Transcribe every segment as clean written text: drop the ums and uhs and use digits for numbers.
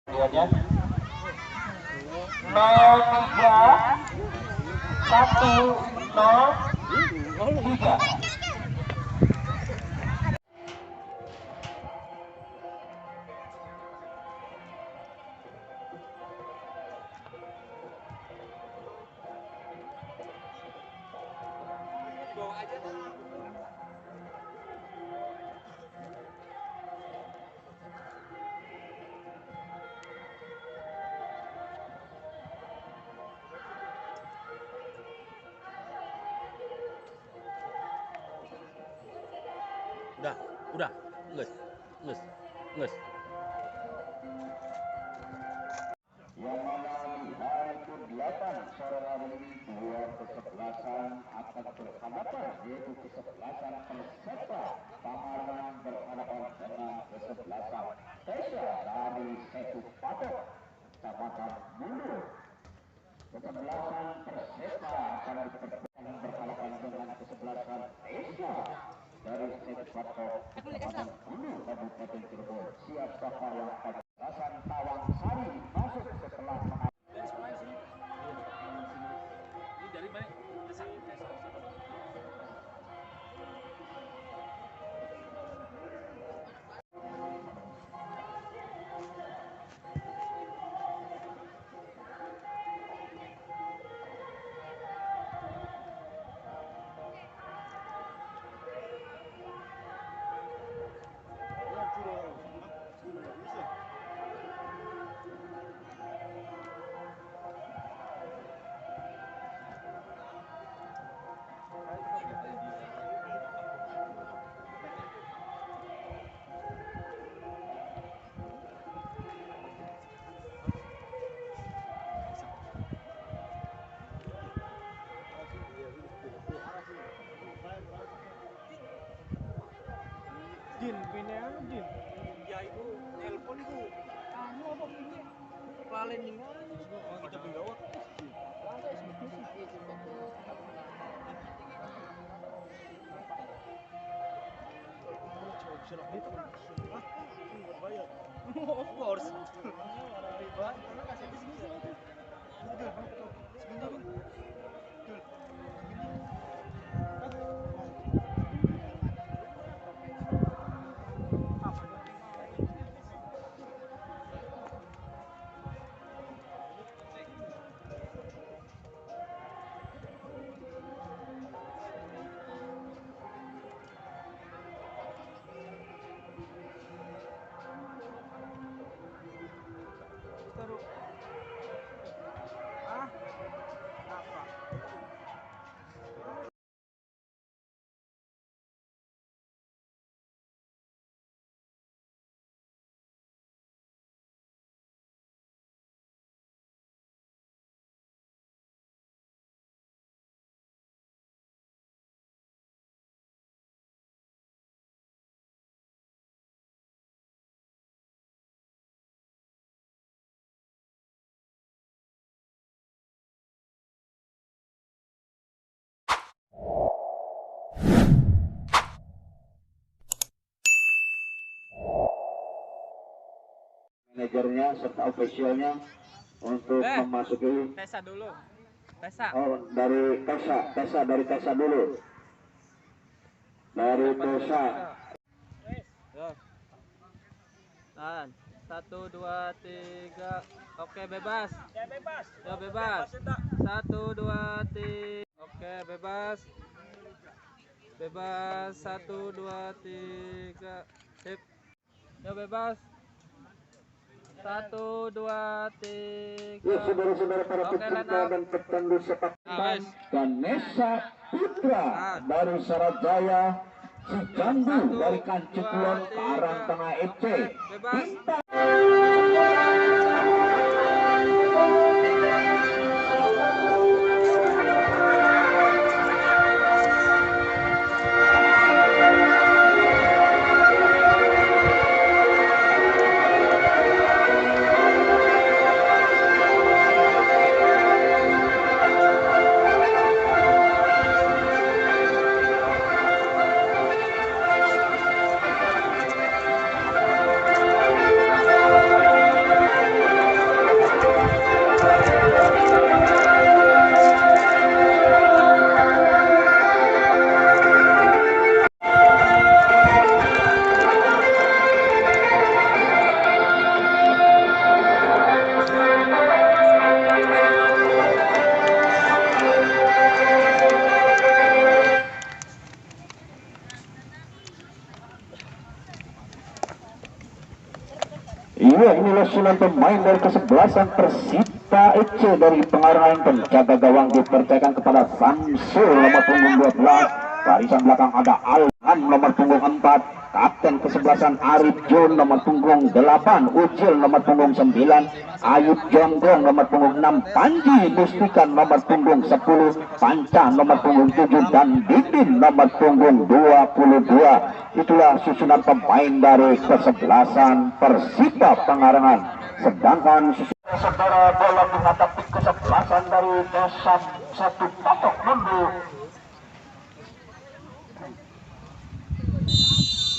Lihatnya 031003. Udah, nges. Yang mana di hari ke-8 sore hari ini dua kesebelasan akan berhadapan, yaitu kesebelasan Perseta Pamarang berhadapan dengan kesebelasan Tesya dari Setu Patok, Kecamatan Mulu. Kesebelasan Perseta akan berhadapan dengan kesebelasan Tesya dari Setu Patok, Kecamatan Mulu, Kabupaten Cirebon. Siapa yang akan kesebelasan Tawang Sari masuk setelah menang. Din, pindah Din. Ya itu telepon itu. Anu apa ini? Lalen ini. Oh, kita bawa. Of course. Manajernya serta ofisialnya untuk memasuki Tesa dulu. Tesa. oh dari Tesa dari Tesa dulu. Dari Tesa. Tahan. 1 2 3. Oke, bebas. Ya bebas. Ya bebas. 1 2 3. Oke, bebas. Bebas. 1 2 3. Sip. Ya bebas. 1 2 3. Ya saudara-saudara para pecinta dan pecandu sepak bola dan Nesa Putra dari Sarajaya, Cijandu dari Kancikulon Karang Tengah FC. Bebas. Iya, inilah susunan pemain dari kesebelasan Persita FC dari Pengarangan. Penjaga gawang dipercayakan kepada Samsul nomor punggung 12. Barisan belakang ada Alhan nomor punggung 4. Kapten kesebelasan Arif Jun nomor punggung 8. Ucil nomor punggung 9. Ayub Jonggong nomor punggung 6. Panji Mustikan nomor punggung 10. Panca nomor punggung 7 dan Didin nomor punggung 22. Itulah susunan pemain dari kesebelasan Persita Pengarangan. Sedangkan saudara bola menghadapi kesebelasan dari Desa Satu Patok Mundu.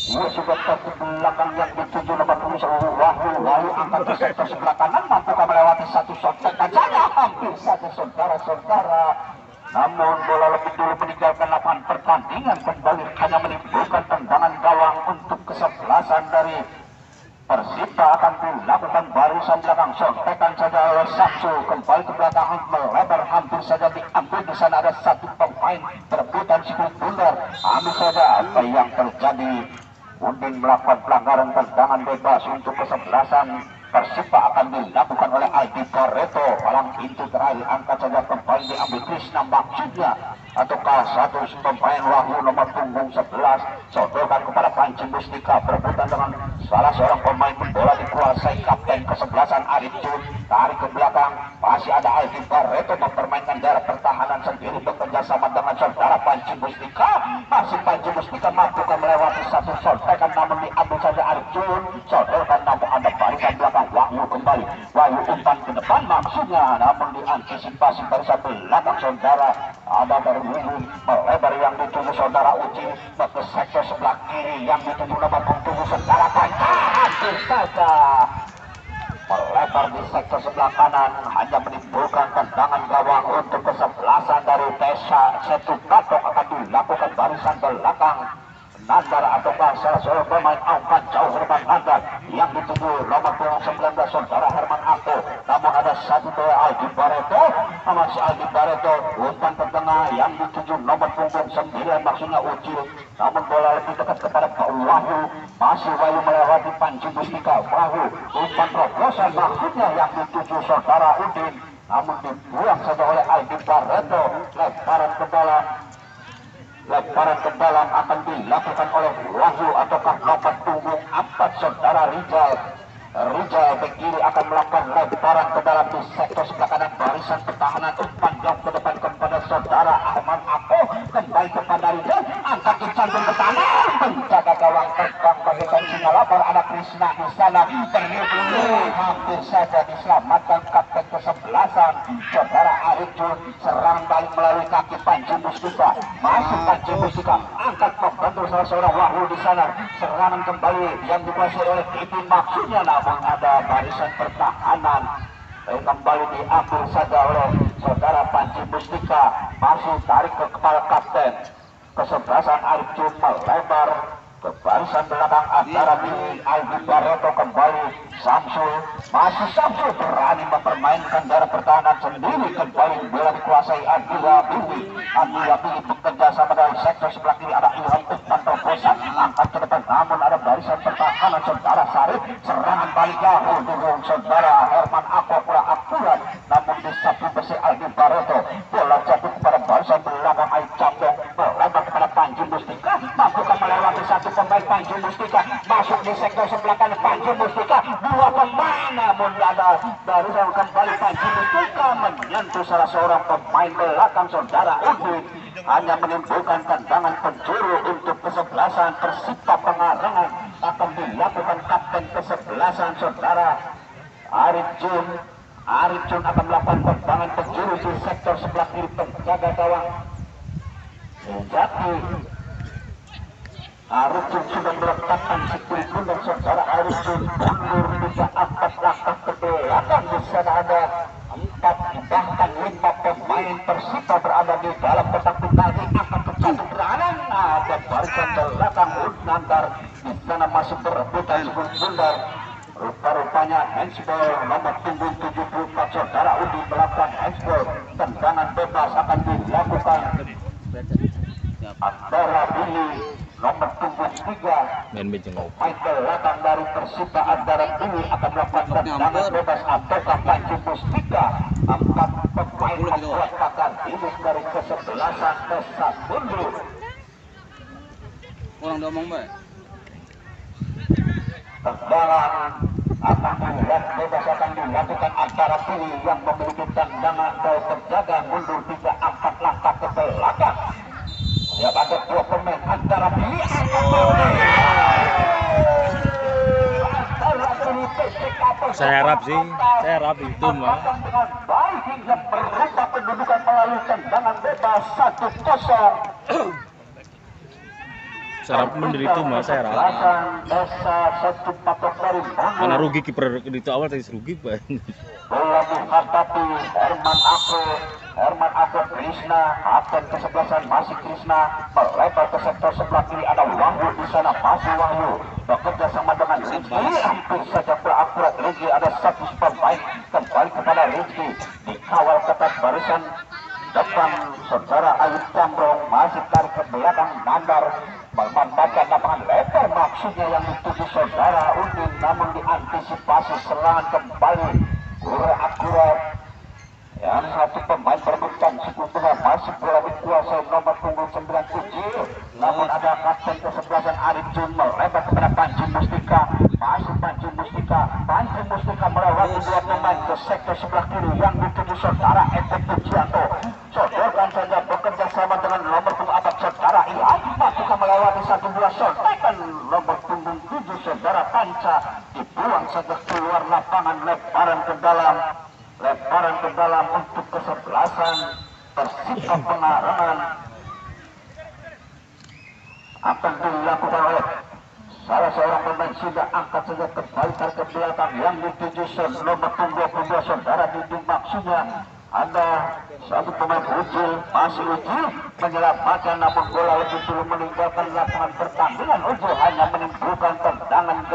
Ia sudah tertutup belakang yang dituju nomor punggung 10 Wahyu angkat ke sektor sebelah kanan, mampukah melewati satu shot saja, hampir saja saudara-saudara. Namun bola lebih dulu meninggalkan lapangan pertandingan, kembali hanya menimbulkan tendangan gawang untuk kesebelasan dari Persita. Akan dilakukan barisan belakang, sontekan saja oleh Samsul, kembali ke belakang melebar, hampir saja diambil. Di sana ada satu pemain berebutan sikul bundar, ambil saja apa yang terjadi. Udin melakukan pelanggaran tendangan bebas untuk kesebelasan Persita. Akan dilakukan oleh Aldi Barreto. Palang pintu terakhir, angkat saja kembali diambil Krishna maksudnya, ataukah satu pemain Wahyu nomor punggung 11 sodorkan kepada Panji Mustika, berebutan dengan salah seorang pemain, bola dikuasai kapten kesebelasan Arif Jun, tarik ke belakang, masih ada Aldi Barreto mempermainkan daerah pertahanan sendiri bekerja sama dengan saudara Panji Mustika. Masih Panji Mustika mampu melewati satu sontekan, namun diambil saja Arif Jun, sodorkan, namun ada barisan belakang Wahyu kembali, Wahyu umpan ke depan maksudnya, namun diantisipasi barisan belakang saudara. Ada dari Wihun melebar yang dituju saudara Uci ke sektor sebelah kiri yang dituju nomor punggung saudara Panca, hampir saja melebar di sektor sebelah kanan, hanya menimbulkan tendangan gawang untuk kesebelasan dari Desa Setu Patok. Akan dilakukan barisan belakang Nandar ataukah salah seorang pemain angkat jauh Herman Nandar yang dituju nomor punggung 19 saudara Herman Ako. Namun ada satu dari Aldi Barreto, masih Aldi Barreto umpan ke tengah yang dituju nomor punggung 9 maksudnya Ucil, namun bola lebih dekat kepada Wahyu, masih Wahyu melewati Panji Mustika. Wahyu umpan terobosan maksudnya yang dituju saudara Udin, namun dibuang saja oleh Aldi Barreto. Lemparan ke dalam akan dilakukan oleh Wahyu ataukah nomor punggung 4 saudara Rizal. Rizal ke kiri akan melakukan lemparan ke dalam di sektor sebelah kanan, barisan pertahanan umpan jauh ke depan kepada saudara Ahmad Ako, kembali kepada Rizal, angkat dicantum ke tanah, penjaga gawang terbang bagaikan singa lapar, ada Krishna di sana, terlihat hampir saja diselamatkan kapten kesebelasan saudara Arif Jun. Serangan balik melalui kaki Panji Mustika, masuk Panji Mustika, angkat membantu salah seorang Wahyu di sana, serangan kembali yang dikuasai oleh Didin maksudnya, namun ada barisan pertahanan kembali diambil saja oleh saudara Panji Mustika, masih tarik ke kepala kapten kesebelasan Arif Jun, melebar ke barisan belakang antara Billy Aldi Barreto, kembali Samsul, masih Samsul berani mempermainkan daerah pertahanan sendiri, kembali bola dikuasai Adila Billy bekerja sama dari sektor sebelah kiri, ada Ilham umpan terobosan angkat ke depan, namun ada barisan pertahanan saudara Sarif, serangan balik jauh durung saudara Herman Ako kurang akurat, namun disapu bersih Aldi Barreto, bola jatuh kepada barisan belakang Aib Cambong, melebar kepada Panji Mustika, mampukah melewati satu pemain Panji Mustika, masuk di sektor sebelah kanan Panji Mustika, dua pemain, namun ada barisan kembali Panji Mustika menyentuh salah seorang pemain belakang saudara Udin, hanya menimbulkan tendangan penjuru untuk kesebelasan Persita Pengarangan. Akan dilakukan kapten kesebelasan saudara Arif Jun. Arif Jun akan melakukan tendangan penjuru di sektor sebelah kiri, penjaga gawang Jati. Arif Jun sudah meletakkan sikul bundar saudara Arif Jun, mundur 3-4 langkah ke belakang. Di sana ada 4 bahkan 5 pemain Persita berada di dalam kotak penalti, akan terjatuh serangan. Ada barisan belakang Nandar di sana masih berebutan sikul bundar. Rupa-rupanya handsball nomor punggung 74 saudara Udi melakukan handsball, tendangan bebas akan dilakukan antara Billy nomor punggung 6 3. Main bejeng. Pemain belakang dari Persita Andaran ini akan melakukan tendangan bebas ataukah Panji Mustika. 4 pemain membuat pakar hidup dari kesebelasan Desa mundur. Orang ngomong baik. Tendangan akan dilihat bebas akan dilakukan antara pilih yang memiliki tendangan atau terjaga mundur 3-4 langkah ke belakang. Ya, ada 2 pemain antara pilih Saya harap sih, saya harap itu mah. dengan baik hingga berubah pendudukan melalui tendangan bebas 1-0. Saya harap mendir itu mah, saya harap. Desa 1 patok dari Mana rugi kiper itu awal tadi rugi Pak. bola dihadapi Herman Ako Krishna, kapten kesebelasan masih Krishna, melebar ke sektor sebelah kiri, ada Wahyu di sana, masih Wahyu bekerja sama dengan Rizky, hampir saja berakurat Rizky, ada 1 pemain kembali kepada Rizky, dikawal ketat barisan depan saudara Ayub Cambrong, masih tarik ke belakang Nandar, memanfaatkan lapangan lebar maksudnya yang dituju saudara Udin, namun diantisipasi serangan kembali kurang akurat. Yang 1 pemain berebutan sekutunya masih bola dikuasai nomor punggung 9 Uji, namun ada kapten kesebelasan Arif Jun melebar kepada Panji Mustika, masih Panji Mustika melewati 2 pemain ke sektor sebelah kiri yang dituju saudara Eko Pujianto, sodorkan saja bekerja sama dengan nomor punggung 4 saudara Ilham, masukkan melewati 1-2 sontekan nomor punggung 7 saudara Panca, dibuang saja keluar lapangan, lebaran ke dalam untuk kesebelasan Persita Pengarangan akan dilakukan oleh salah seorang pemain. Sudah angkat saja kembali ke belakang yang dituju nomor punggung 22 saudara Diding, maksudnya ada 1 pemain Ujil, masih Ujil menyelamatkan, namun bola lebih dulu meninggalkan lapangan pertandingan. Ujil hanya menimbulkan tendangan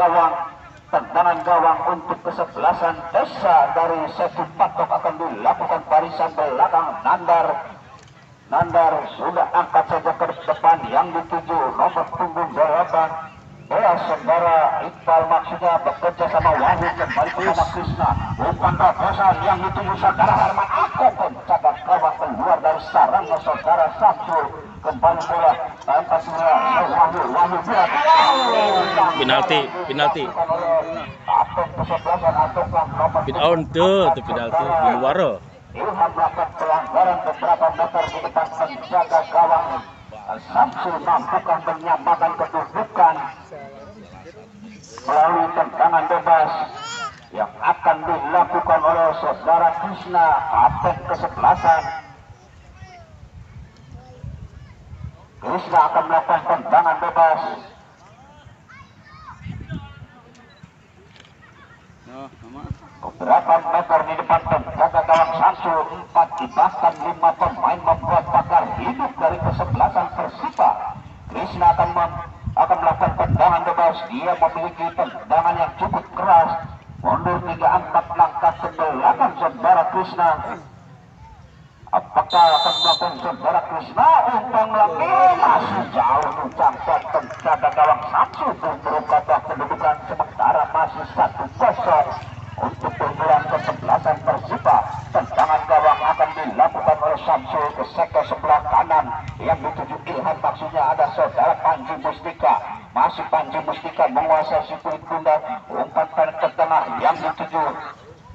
gawang untuk kesebelasan Desa dari Setu Patok akan dilakukan barisan belakang Nandar sudah angkat saja ke depan yang dituju nomor punggung 8 bola saudara Iqbal, maksudnya bekerja sama Wahyu kembali kepada Krishna, umpan terobosan yang dituju saudara Herman Ako, penjaga gawang keluar dari sarangnya saudara Samsul, kembali bola tanpa Wahyu berat Penalti. Itu penalti di luar. Ilham melakukan pelanggaran beberapa meter di depan penjaga gawang. Samsul mampukah menyamakan kedudukan melalui tendangan bebas yang akan dilakukan oleh saudara Krishna, kapten kesebelasan. Krishna akan melakukan tendangan bebas. Beberapa meter di depan penjaga gawang Samsul, 4 bahkan 5 pemain membuat pakar hidup dari kesebelasan Persita. Krishna akan melakukan tendangan bebas. Dia memiliki tendangan yang cukup keras, mundur 3-4 langkah ke belakang saudara Krishna. Apakah akan melakukan saudara Krishna umpan lagi, masih jauh menjangkau penjaga gawang Samsul berubah kedudukan, sementara masih 1-0 untuk keunggulan kesebelasan Persita. Tendangan gawang akan dilakukan oleh Samsul ke sektor sebelah kanan yang dituju Ilham, maksudnya ada saudara Panji Mustika, masih Panji Mustika menguasai sirkuit bunda, umpan pendek ke tengah yang dituju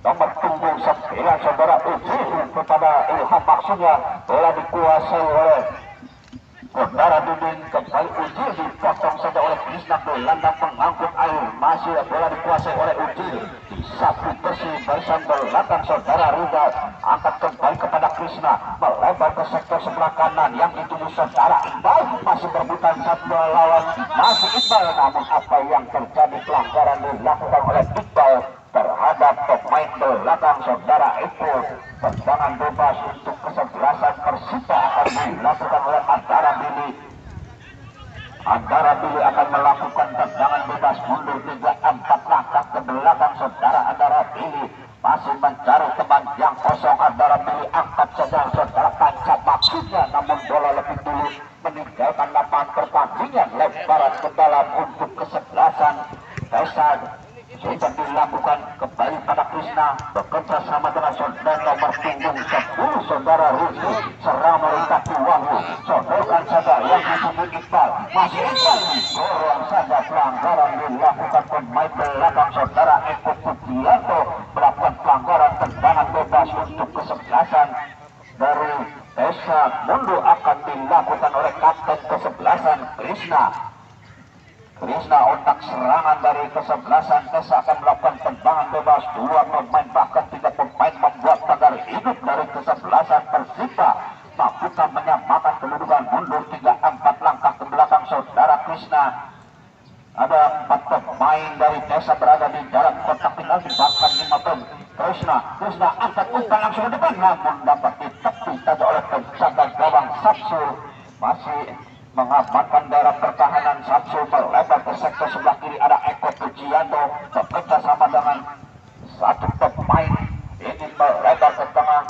nomor punggung 9 saudara Uji kepada Ilham, maksudnya bola dikuasai oleh saudara Duding, kembali Uji dipotong saja oleh Krishna, gelandang pengangkut air, masih bola dikuasai oleh Uji, sapu bersih barisan belakang saudara Rida, angkat kembali kepada Krishna, melebar ke sektor sebelah kanan yang dituju saudara Iqbal, masih berebutan 1 lawan masih Iqbal, namun apa yang terjadi, pelanggaran dilakukan oleh Iqbal terhadap pemain belakang saudara itu. Tendangan bebas untuk kesebelasan Persita akan dilakukan oleh Andara Billy akan melakukan tendangan bebas mundur 3-4 langkah ke belakang saudara Andara Billy, masih mencari teman yang kosong. Andara Billy angkat saja saudara Panca, maksudnya, namun bola lebih dulu meninggalkan lapangan pertandingan. lebaran ke dalam untuk kesebelasan Pesad. Sudah dilakukan kembali pada Krishna bekerja sama dengan saudara nomor punggung 10 saudara Rizky serang merintaki Wahyu. Sodorkan saja yang dituju Iqbal, masih Iqbal dorong saja pelanggaran dilakukan pemain belakang saudara Eko Pujianto melakukan pelanggaran tendangan bebas untuk kesebelasan dari Desa Mundu akan dilakukan oleh kapten kesebelasan Krishna. Otak serangan dari kesebelasan Desa akan melakukan tendangan bebas. Dua pemain bahkan tiga pemain membuat pagar hidup dari kesebelasan Persita. Mampukah menyamakan kedudukan mundur 3-4 langkah ke belakang saudara Krishna. Ada 4 pemain dari Desa berada di dalam kotak penalti bahkan 5 pemain. Krishna angkat umpan langsung ke depan namun dapat ditepi saja oleh penjaga gawang Sapsul. Masih mengamankan daerah pertahanan. Sapsul melebar ke sektor sebelah kiri. Ada Eko Pujianto bekerja sama dengan satu pemain ini melebar ke tengah.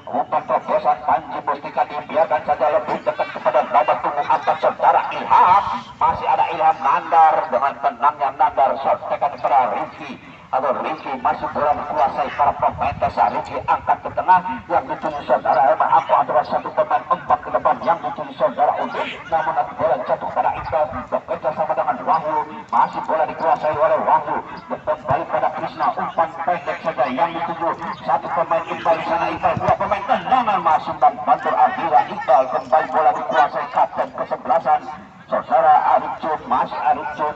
Umpan terobosan Panji Mustika dibiarkan saja lebih dekat kepada nomor punggung 4 saudara Ilham. Masih ada Ilham Nandar dengan tenangnya Nandar shot tekan kepada Rizky. Rizky masih belum kuasai para pemain Desa. Rizky angkat ke tengah yang dituju saudara Emma Aku adalah satu pemain umpan ke depan yang dituju saudara Udin. Namun bola jatuh pada Iqbal bekerja sama dengan Wahyu. Masih bola dikuasai oleh Wahyu. Kembali pada Krishna, umpan pendek saja yang dituju satu pemain Iqbal di sana. Iqbal dua pemain tendangan masuk dan bantur Adira. Iqbal kembali bola dikuasai kapten kesebelasan saudara Arif Cud. Masih Arif Cud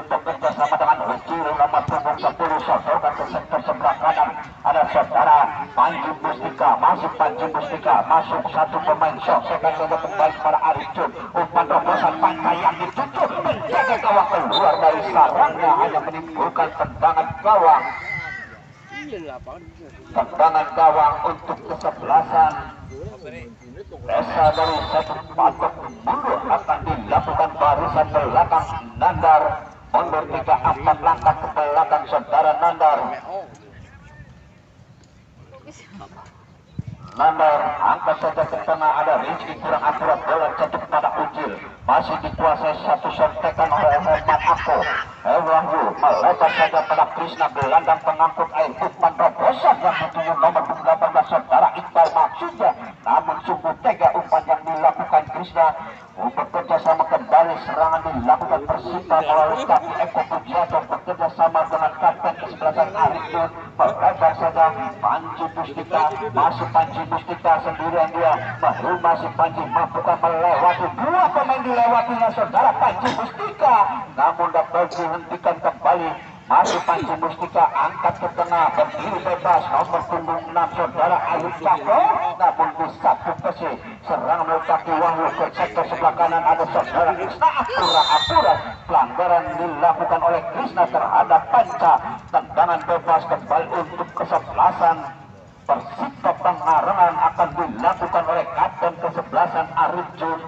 bekerja sama dengan Ucil nomor punggung 10 sodorkan ke sektor sebelah kanan. Ada saudara Panji Mustika. Masih Panji Mustika masuk satu pemain shot sekan saja kembali pada Arif Cud. Umpan terobosan pantai yang dituju penjaga gawang keluar dari sarangnya hanya menimbulkan tendangan gawang. Tendangan gawang untuk kesebelasan Desa dari satu patok mundur akan dilakukan barisan belakang Nandar. Mundur 3-4 langkah ke belakang saudara Nandar. Nandar angkat saja ke tengah. Ada Rizky kurang akurat bola jatuh pada Ucil. Masih dikuasai satu sontekan oleh Herman Ako. Wahyu melebar saja pada Krishna gelandang pengangkut air. Umpan terobosan yang dituju nomor 18 saudara Iqbal maksudnya. Namun sungguh tega umpan yang dilakukan Krishna. Bekerja sama kembali serangan dilakukan Persita melalui kaki Eko Pujianto bekerja sama dengan kapten kesebelasan Arif Cud. Melebar saja Panji Mustika. Masih Panji Mustika sendirian dia. Masih Panji mampukah melewati dua pemain dilewatinya saudara Panji Mustika. Namun dapat dihentikan kembali. Masih Panji Mustika angkat ke tengah berdiri bebas nomor punggung 6 saudara Ayub Cakro. Namun di satu besi serang melintasi Wahyu ke sektor sebelah kanan. Ada saudara Krishna akurat pelanggaran dilakukan oleh Krishna terhadap Panca. Tendangan bebas kembali untuk kesebelasan Persita Pengarengan akan dilakukan oleh kapten kesebelasan Arif Jun.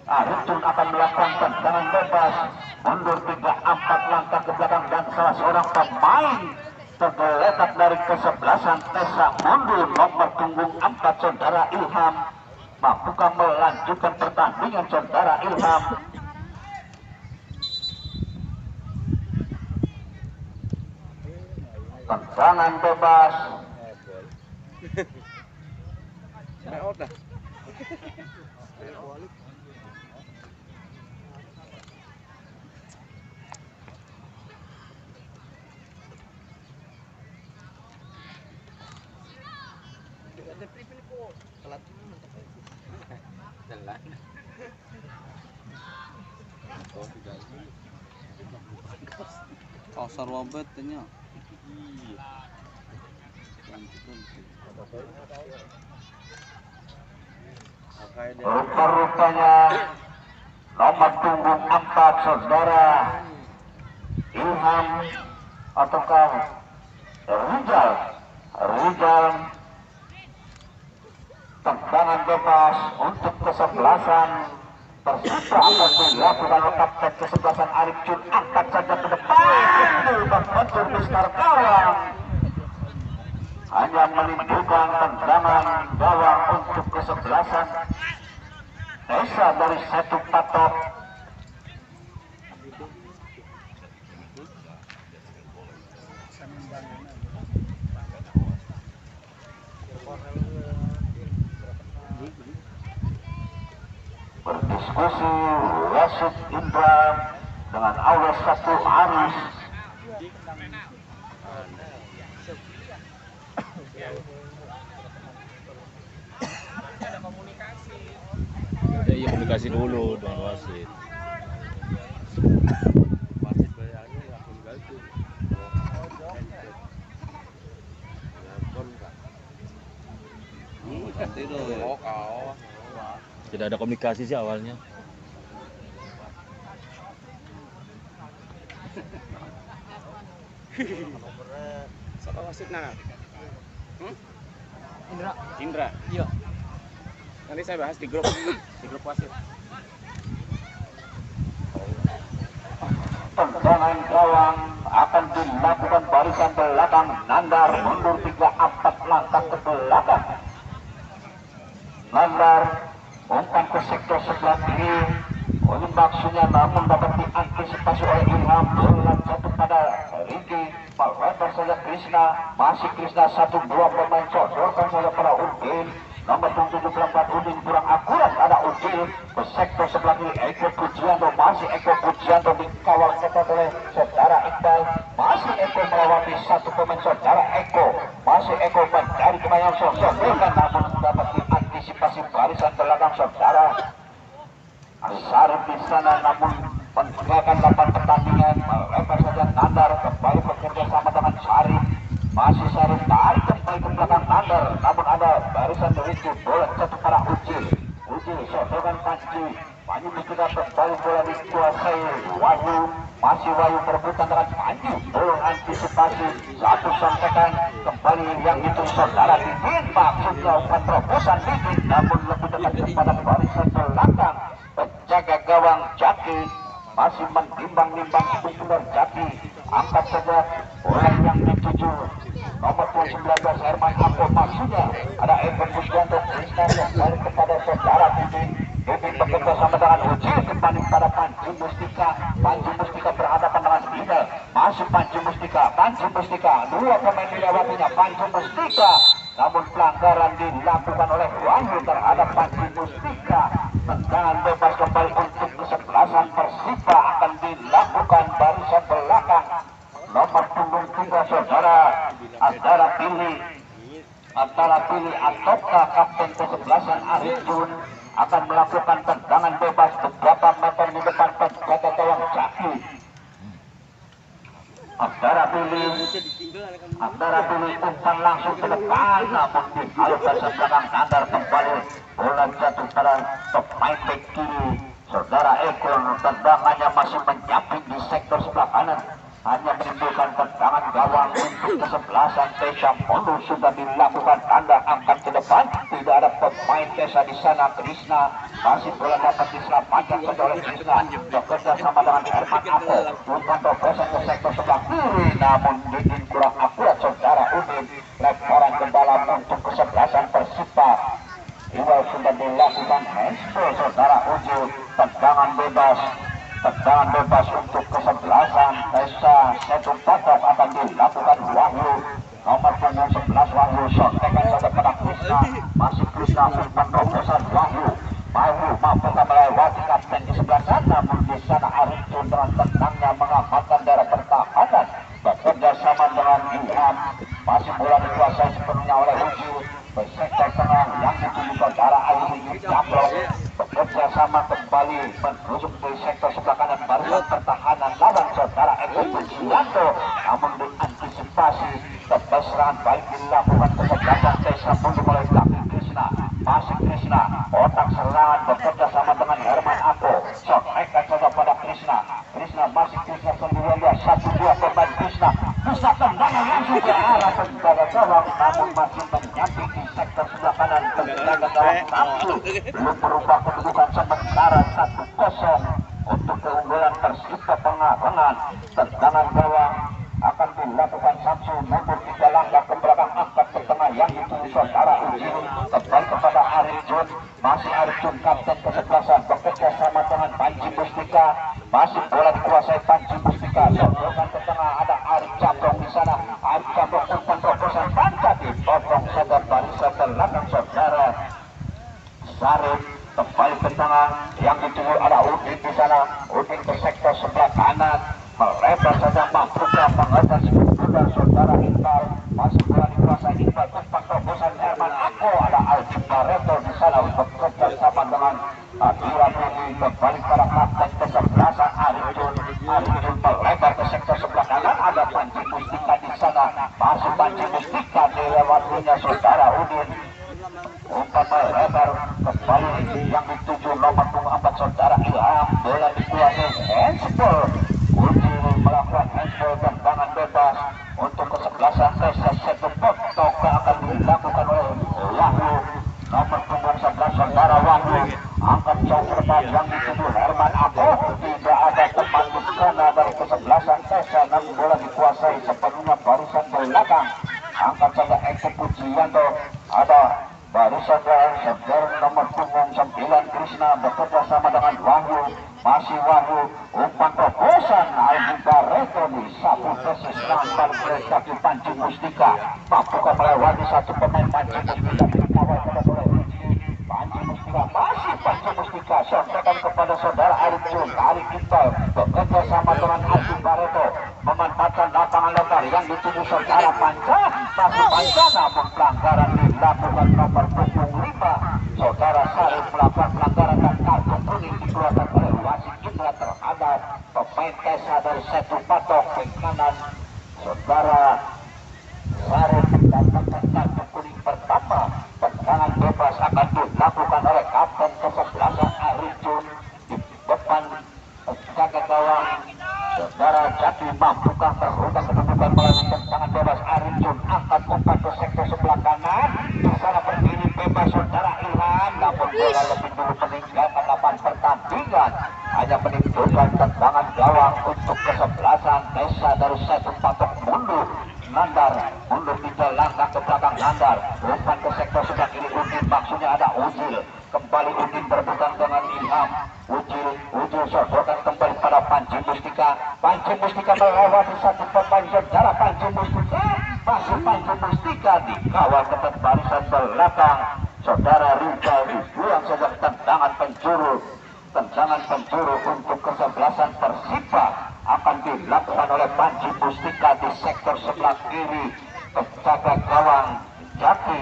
Arif Jun akan melakukan tendangan bebas mundur 3-4 langkah ke belakang dan salah seorang pemain tergeletak dari kesebelasan Desa mundur nomor punggung 4 saudara Ilham. Mampukah melanjutkan pertandingan saudara Ilham? Tendangan bebas. Pasar wabet nya. Rupa-rupanya nomor punggung 4 saudara Ilham ataukah Rizal tendangan bebas untuk kesebelasan Persita akan dilakukan oleh kapten kesebelasan Arif Jun. Angkat saja ke depan membentur Mister Gawang hanya menimbulkan tendangan gawang untuk kesebelasan Esa dari satu patok. Berdiskusi Rashid Indra dengan Aula satu Aris. Iya komunikasi dulu dengan wasit. Tidak ada komunikasi sih awalnya. Siapa wasitnya? Indra. Indra. Iya. Nanti saya bahas di grup wasit. Tendangan gawang akan dilakukan barisan belakang. Nandar mundur 3-4 langkah ke belakang. Nandar umpan ke sektor sebelah kiri. Oleh maksudnya namun dapat diantisipasi oleh Ilham. Bola jatuh pada Riki. Melebar saja Krishna. Masih Krishna 1-2 pemain sodorkan saja pada Udin. Nomor 74 Udin kurang akurat, ada Udin. Ke sektor sebelah kiri Eko Pujianto. Masih Eko Pujianto dikawal ketat oleh saudara Iqbal. Masih Eko melewati satu pemain saudara Eko. Masih Eko mencari pemain yang sodorkan namun dapat diantisipasi barisan belakang saudara Sarif di sana, namun meninggalkan 8 pertandingan. Melebar saja Nandar kembali bekerja sama dengan Sarif. Masih Sarif tarik kembali ke belakang Nandar, namun ada barisan Riki. Bola jatuh pada Uji sodorkan Panji. Panji Mustika kembali bola dikuasai Wahyu. Masih Wahyu berebutan dengan Panji. Bola antisipasi satu sontekan kembali yang itu saudara Didin. Maksudnya bukan terobosan Didin, namun lebih dekat kepada barisan belakang. Penjaga gawang Jaki masih menimbang-nimbang sebentar Jaki. Angkat saja bola yang dituju nomor 19 Herman Ako. Maksudnya ada Eko Pujianto. Krishna kembali kepada saudara Didin. Didin bekerja sama dengan Uji kembali pada Panji Mustika. Panji Mustika berhadapan dengan Dina. Masih Panji Mustika. Dua pemain dilewatinya Panji Mustika. Namun pelanggaran dilakukan oleh Wahyu terhadap Panji Mustika. Tendangan bebas kembali untuk kesebelasan Persipa akan dilakukan barisan belakang. Nomor punggung 3 saudara antara pilih ataukah kapten kesebelasan Arif Jun akan melakukan tendangan bebas beberapa meter di depan penjaga gawang Jaki. Antara pilih umpan langsung ke depan, namun dialihkan sekarang Nandar kembali. Bola jatuh pada pemain bek kiri saudara Eko. Tendangannya masih menyamping di sektor sebelah kanan, hanya menimbulkan tendangan gawang untuk kesebelasan Tesa Mondo. Sudah dilakukan tanda angkat ke depan, tidak ada pemain Tesa di sana. Krishna masih bola dapat diselamatkan oleh Krishna. Bekerja sama dengan Herman Ako. Umpan terobosan ke sektor sebelah kiri, namun Didin kurang akurat saudara Udin. Lemparan ke dalam untuk kesebelasan Persipa. Iwal sudah dilakukan handsball saudara Uji. Tendangan bebas untuk kesebelasan Tesa satu patok akan dilakukan Wahyu. Nomor punggung 11 Wahyu sontekan saja pada Krishna. Masih Krishna umpan terobosan Wahyu mampu melewati kapten di sebelah sana, namun di sana Arif Jun dengan tendangnya mengamankan daerah pertahanan. Bekerja sama dengan Ilham. Masih bola dikuasai sepenuhnya oleh Uji. Sektor tengah yang dituju saudara Ayu Jamrong. Bekerja sama kembali menusuk di sektor sebelah kanan barisan pertahanan lawan saudara Eko Pujianto, namun diantisipasi kebesaran baik dilakukan kesebelasan Tesa Mondo oleh Jaki Krishna. Masih Krishna otak serangan bekerja sama dengan Herman Ako. Sontekan saja pada Krishna sendirian dia 1-2 pemain Krishna tendangan langsung ke arah penjaga gawang, namun masih menyamping di sektor sebelah kanan. Penjaga gawang Samsu belum berubah kedudukan sementara 1-0 untuk keunggulan Persipa Pengalengan. Tendangan gawang akan dilakukan Samsu mundur 3 langkah ke belakang, angkat ke tengah yang dituju saudara Uji. Kembali kepada Arif Jun. Masih Arif Jun kapten ke-11 Panji Mustika, masih bola dikuasai Panji Mustika. Sodokan ke tengah ada Arif Cabrong di sana. Arif Cabrong umpan terobosan panca dipotong saja barisan belakang saudara Sarif. Kembali ke tengah yang ditunggu ada Udin di sana. Udin ke sektor sebelah kanan, melebar saja mampukah mengejar saudara Iqbal. Masih bola dikuasai Iqbal, umpan terobosan Herman Ako, ada Alvin Barreto di sana untuk bekerja sama dengan Adira Budi. Kembali pada kapten kesebelasan Arifun. Arifun melebar ke sektor sebelah kanan, ada Panji Mustika di sana. Masih Panji Mustika dilewatinya saudara Udin. Umpan melebar kembali yang dituju nomor punggung 4 saudara Ilham. Bola dikuasai handball. Uji melakukan handball tendangan bebas untuk kesebelasan Tesa Setu Potoka akan dilakukan oleh Wahyu. Nomor punggung 11 saudara Wahyu angkat jauh ke depan yang dituju Herman Ako. Tidak ada teman di sana dari kesebelasan Tesa, namun bola dikuasai sepenuhnya barisan belakang. Angkat saja Eko Pujianto, ada barisan saudara nomor punggung 9 Krishna bekerja sama dengan Wahyu. Masih Wahyu, umpan terobosan Aldi Barreto di sapu persis nampak kaki Panji Mustika. Mampukah melewati satu pemain Panji Mustika dikawal oleh Panji Mustika. Masih Panji Mustika sertakan kepada saudara Arif Jun. Arif Iqbal bekerja sama dengan Aldi Barreto memanfaatkan lapangan lebar yang dituju saudara Panca. Masih Panca namun pelanggaran dilakukan nomor punggung 5 saudara Sarif melakukan pelanggaran dan kartu kuning dikeluarkan oleh wasit Indra terhadap pemain Tesa dari Setu Patok ke kanan. Saudara Sarif mendapatkan kartu kuning pertama. Tendangan bebas akan dilakukan oleh kapten kesebelasan Arif Jun di depan jaga gawang. Saudara Jaki mampukah terubah kedudukan melalui tendangan bebas Arif Jun. Angkat umpan ke sektor sebelah kanan. Di sana berdiri bebas saudara Ilham, namun bola lebih dulu meninggalkan lapangan pertandingan. Hanya menimbulkan tendangan gawang untuk kesebelasan Tesa dari Setu Patok. Nandar mundur 3 langkah ke belakang. Nandar umpan ke sektor sebelah kiri Udin, maksudnya ada Ujil. Kembali Udin berebutan dengan Ilham. Ujil sodokan kembali pada Panji Mustika. Panji Mustika melewati satu pemain saudara Panji Mustika. Masih Panji Mustika dikawal ketat barisan belakang saudara Rizal. Dibuang saja tendangan penjuru. Tendangan penjuru untuk kesebelasan Persipa akan dilakukan oleh Panji Mustika di sektor sebelah kiri. Penjaga gawang Jaki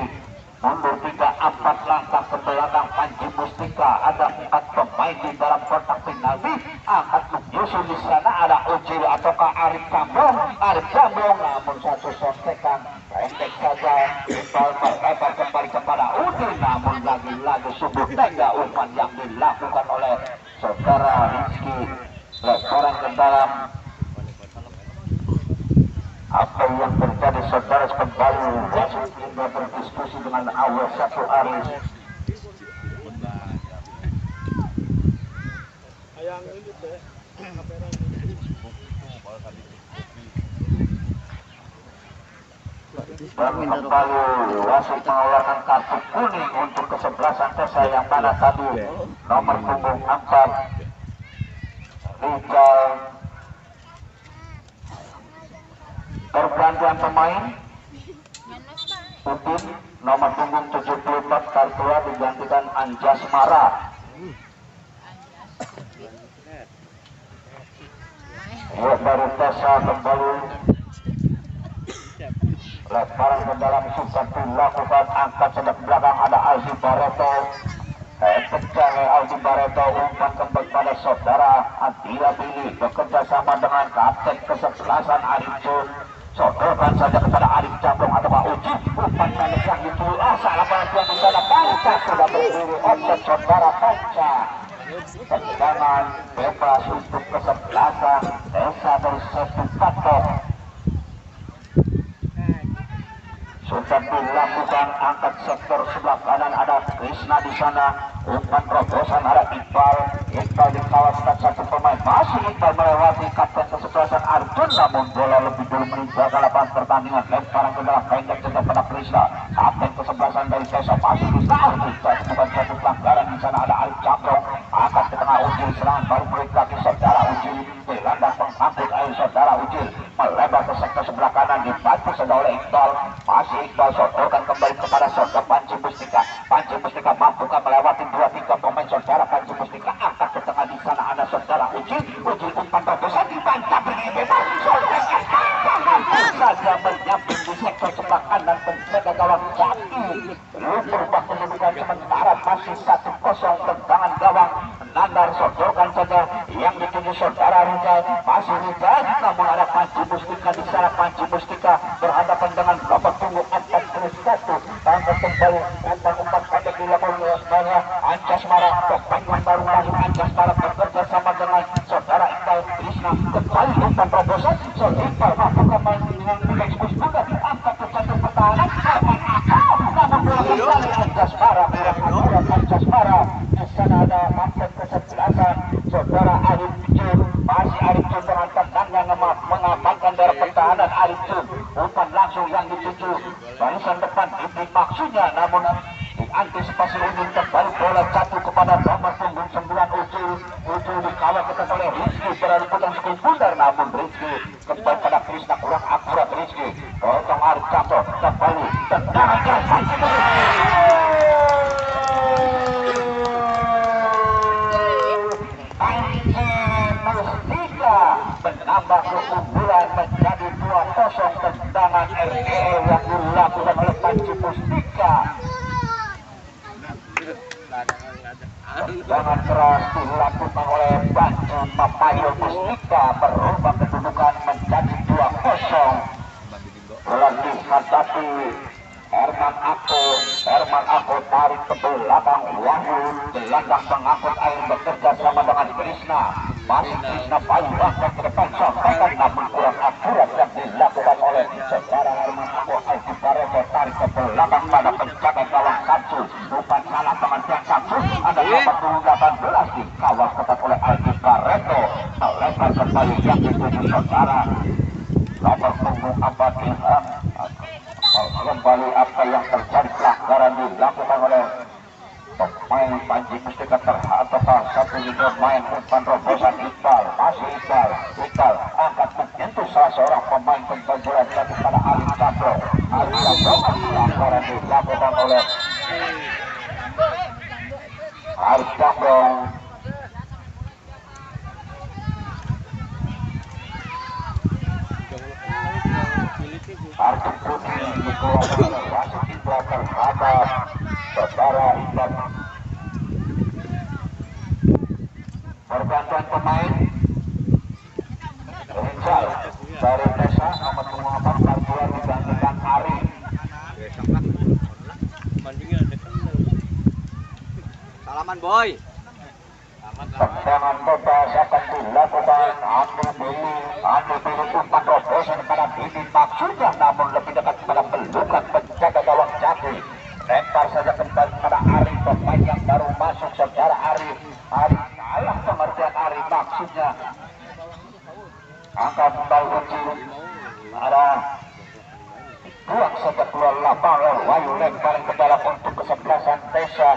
mundur 3-4 langkah ke belakang Panji Mustika. Ada 4 pemain di dalam kotak penalti. Angkat menyusul di sana ada Ujil ataukah Arif Cabrong. Arif Cabrong namun satu sontekan pendek saja. Bal melebar kembali kepada Udin, namun lagi-lagi sungguh tega umpan yang dilakukan oleh saudara Rizky. Lebaran ke dalam. Apa yang terjadi saudara kembali wasit Indra berdiskusi dengan awal satu Aris. Dan kembali wasit mengeluarkan kartu kuning untuk kesebelasan Tesa yang mana tadi nomor punggung 4 Rizal. Pergantian pemain Udin nomor punggung 74 Kartua digantikan Anjas Mara. Dari Tesa kembali lebaran ke dalam sukat dilakukan. Angkat sedang belakang ada Aldi Barreto. Pecah Aldi Barreto, umpan kembali pada saudara Adira Bili bekerja sama dengan kapten kesebelasan Arif Jun. Sodokan saja kepada Arif Cabrong atau Pak Uji. Umpan pendek yang itu salah bantuan di sana. Panca sudah berdiri offset saudara Panca. Tendangan bebas untuk kesebelasan Tesa dari Setu Patok. Sudah dilakukan. Angkat sektor sebelah kanan ada Krishna di sana. Umpan terobosan ada Iqbal. Iqbal dikawal satu pemain. Masih Iqbal melewati kapten kesebelasan Arjun, namun bola lebih dulu meninggalkan lapangan pertandingan. Lemparan ke dalam pendek juga pada Krishna. Kapten kesebelasan dari Tesa masih bisa. Bukan satu pelanggaran di sana ada Arif Cabrong. Angkat ke tengah ujung serangan baru balik kaki saudara Uji, gelandang pengangkut air saudara Uji melebar ke sektor sebelah kanan, dibantu saudara oleh Iqbal. Masih Iqbal sodorkan kembali kepada saudara Panji Mustika. Panji Mustika mampukah melewati 2-3 pemain saudara Panji Mustika, angkat ke tengah. Di sana ada saudara Uji umpan terobosan dibantah beri bebas saja menyamping di sektor sebelah kanan penjaga gawang Jati. Berubah kedudukan sementara masih 1-0 tendangan gawang Nandar, sodorkan saja yang dituju saudara Rizal. Masih Rizal, namun ada Panji Mustika di sana. Panji Mustika berhadapan dengan babak tunggu 41. Angkat kembali umpan pendek dilakukan oleh Anjasmara. Pemain baru lahir Anjasmara bekerja sama dengan saudara Iqbal Krishna. Kembali umpan terobosan, saudara Iqbal mampu kembali dengan Felix Mustika. Angkat ke jantung pertahanan, namun kembali Anjasmara. Anjasmara di sana ada mantan kesebelasan saudara Arif Jun. Masih Arif Jun dengan tendangnya mengamankan dari pertahanan Arif Jun. Umpan langsung yang dituju barisan depan ini maksudnya, namun diantisipasi Udin. Kembali bola jatuh kepada nomor punggung 9 Ucul dikawal ketat oleh Rizky, berada putar skul bundar, namun Rizky kembali pada Krishna, kurang akurat Rizky. Potong Arif jatuh kembali tendangan keras menambah keunggulan menjadi 2-0. Tendangan RL yang dilakukan oleh Panji Mustika. Tendangan keras dilakukan oleh Panji Papayo Mustika, berubah kedudukan menjadi 2-0. Bola dihadapi Herman Ako tarik ke belakang Wahyu, gelandang pengangkut air bekerja sama dengan Krishna. Masih Krishna panjangkan ke depan sampaikan, namun kurang akurat yang dilakukan oleh saudara Herman Ako. Aldi Barreto tarik ke belakang pada penjaga gawang Samsul. Umpan salah teman Tiang Samsul, ada nomor 18 dikawal ketat oleh Aldi Barreto. Melebar kembali yang dituju saudara nomor punggung 4 kembali. Apa yang terjadi, pelanggaran dilakukan oleh pemain Panji Mustika terhadap satu pemain umpan terobosan Iqbal. Masih Iqbal angkat menyentuh salah seorang pemain pembantuan jatuh pada Alif Chandro. Pelanggaran dilakukan oleh Alif Chandro. Arti Putri dikeluarkan oleh wasit Iqbal terhadap saudara Iqbal. Pergantian pemain Rizal dari Desa nomor 24 Partuan digantikan Ari. Salaman boy. Tendangan bebas akan dilakukan Andi Billy umpan terobosan kepada Bibi maksudnya, namun lebih dekat kepada pelukan penjaga gawang Jati. Lempar saja kembali kepada Arif, pemain yang baru masuk saudara Arif. Salah pengertian Arif maksudnya. Angkat kembali Uji, ada buang saja keluar lapangan. Wahyu lempar ke dalam untuk kesebelasan Desa.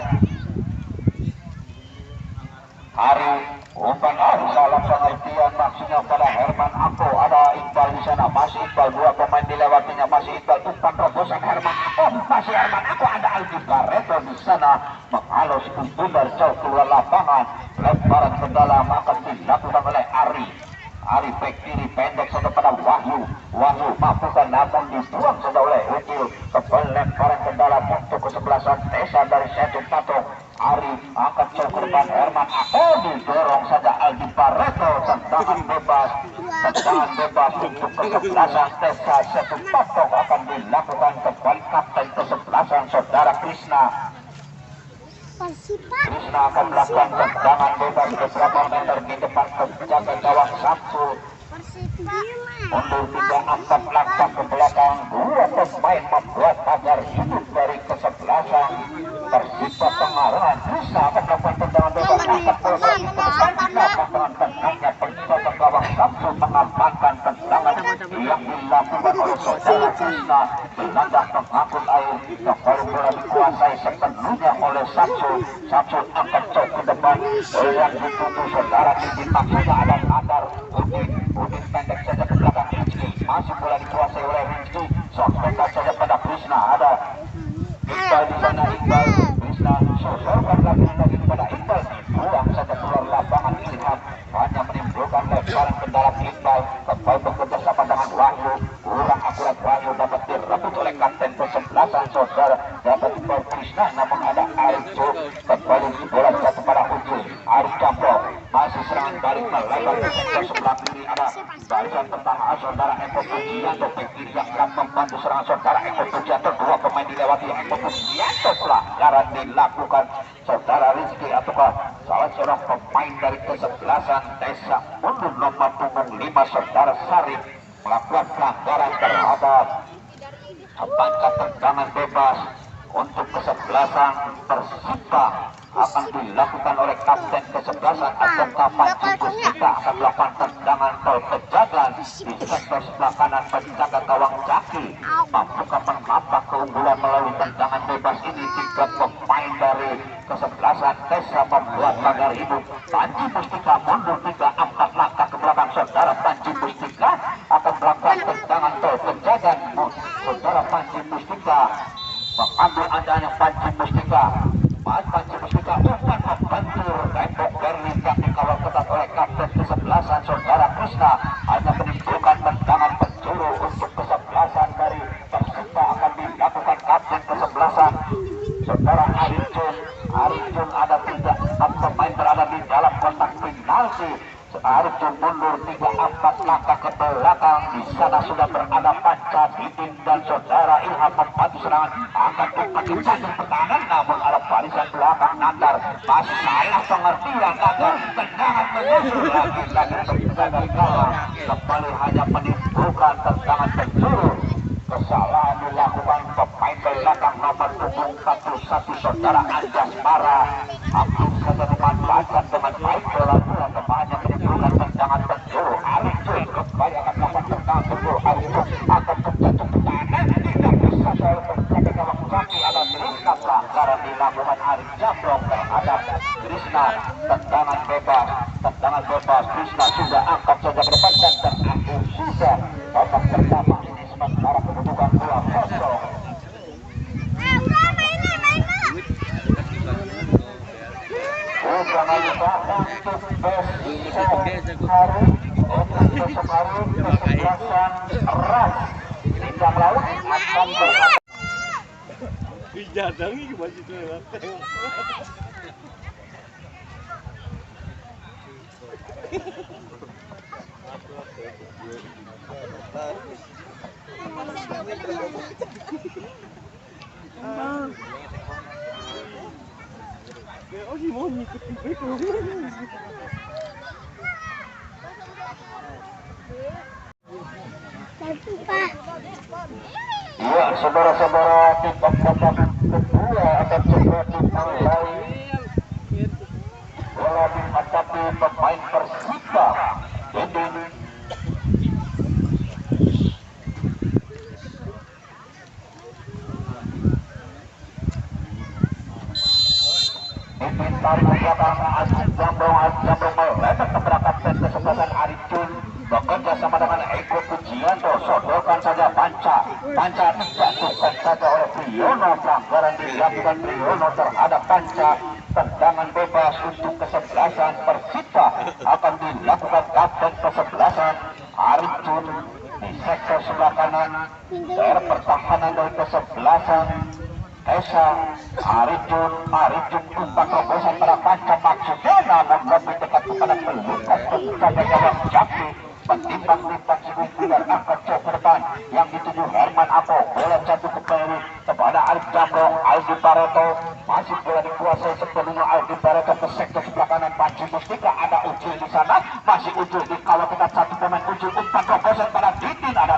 Ari umpan salah pengertian maksudnya pada Herman Ako. Ada Iqbal di sana, masih Iqbal, 2 pemain dilewatinya, masih Iqbal umpan terobosan Herman Ako. Masih Herman Ako, ada Aldi Barreto di sana menghalus bundar jauh keluar lapangan. Lemparan ke dalam akan dilakukan oleh Ari back kiri pendek saja pada Wahyu mampukah, namun dibuang saja oleh Ucil. Kembali lemparan ke dalam untuk kesebelasan Desa dari Setu Patung. Ari angkat jauh ke depan, Herman Ako didorong saja Aldi Barreto. Tendangan bebas untuk kesebelasan Desa Setu Patung akan dilakukan kembali kapten kesebelasan saudara Krishna. Krishna akan melakukan tendangan bebas beberapa meter di depan penjaga gawang Samsul. Mundur 3 angkat langkah ke belakang, 2 pemain membuat pagar hidup dari kesebelasan. Tersisa pengarahan, Krishna akan melakukan tendangan bebas, angkat bola ke depan, dengan tendangnya penjaga gawang Samsul mengamankan tendangan yang dilakukan oleh saudara Krishna. Gelandang pengangkut air, kembali bola dikuasai sepenuhnya oleh Samsul angkat jauh ke depan, yang ditutup saudara saudara Rizky maksudnya ada Nandar Udin pendek saja ke belakang Rizky, masih bola dikuasai oleh Rizky, sosokkan saja pada Krishna, ada Iqbal di sana, Iqbal Krishna sosokkan lagi pada Iqbal, buang saja keluar lapangan. Ilham hanya menimbulkan lebaran ke dalam Iqbal, kembali bekerja sama dengan Wahyu, kurang akurat. Wahyu dapat direbut oleh kapten kesebelasan saudara, dapat Iqbal Krishna, namun ada Arif Jum, kembali bola jatuh pada ujung Arif Jamrong, masih serangan balik melebar ke sektor sebelah kiri, ada barisan pertahanan saudara Eko Pujianto, back kiri yang akan membantu serangan saudara Eko Pujianto, dua pemain dilewati Eko Pujianto, pelanggaran dilakukan saudara Rizky ataukah salah seorang pemain dari kesebelasan Desa mundur nomor punggung 5 saudara Sarif melakukan pelanggaran terhadap pangkat tendangan bebas untuk kesebelasan Persita akan dilakukan oleh kapten kesebelasan atau kapan Pustika akan melakukan tendangan tol pejagan di sektor sebelah kanan penjaga gawang Jaki, mampukah menambah keunggulan melalui tendangan bebas ini. Tiga pemain dari kesebelasan Desa membuat pagar hidup. Panji Pustika mundur 3-4 langkah ke belakang saudara. Panji Pustika akan melakukan tendangan tol pejagan. Saudara Panji Pustika mengambil andanya Panji Pustika. Panji Pustika umpan membantur tembok Berlin yang dikawal ketat oleh kapten kesebelasan saudara Krishna, hanya menimbulkan tendangan penjuru untuk kesebelasan dari Persita akan dilakukan kapten kesebelasan saudara Arif Jun. Arif Jun ada 3 pemain berada di dalam kotak penalti. Arif Jun mundur 3-4 langkah ke belakang. Di sana sudah berada Panca Didin dan saudara Ilham membantu serangan, akan umpan di jantung pertahanan, namun ada barisan belakang Nandar, masih salah pengertian Nandar, tendangan menyusul lagi penjaga gawang, kembali hanya menimbulkan tendangan penjuru. Kesalahan dilakukan pemain belakang nomor punggung 41 saudara Anjas Mara, hampir saja dimanfaatkan dengan baik bola kembali menimbulkan tendangan penjuru. Arif Jun kembali akan melakukan tendangan penjuru. Arif Jun akan terjatuh ke tanah, tidak bisa selalu penjaga gawang Jaki. Ada Krishna, pelanggaran dilakukan Arif Jamrong terhadap Krishna. Tendangan bebas Krishna sudah angkat saja ke depan dan terakhir sudah babak pertama ini sementara kedudukan 2-0. Jangan lupa untuk kesebelasan ras Bintang Laut akan berhadapan. Dijadangi gimana itu ya? Oh, gimana ngikutin itu? Ya, saudara-saudara, di babak kedua akan segera dimulai. Bola dihadapi pemain Persita. Tarik ke belakang Aziz Jamrong melebar ke belakang dan kesebelasan Arif Jun bekerja sama dengan Eko Pujianto, sodorkan saja Panca dijatuhkan saja oleh Priyono, pelanggaran dilakukan Priyono terhadap Panca. Tendangan bebas untuk kesebelasan Persita akan dilakukan kapten kesebelasan Arif Jun di sektor sebelah kanan. Daerah pertahanan dari kesebelasan Esa Arif Jun umpan terobosan pada Panca maksudnya, namun lebih dekat kepada pelukan penjaga gawang Jaki. Menimbang-nimbang si dan angkat jauh ke depan yang dituju Herman Apo, bola jatuh kembali kepada Arif Jamrong. Aldi Bareto masih bola dikuasai sepenuhnya. Aldi Bareto ke sektor sebelah kanan. Panji Pustika ada Ucil di sana, masih Ucil dikawal ketat satu pemain Ucil, umpan terobosan pada Didin, ada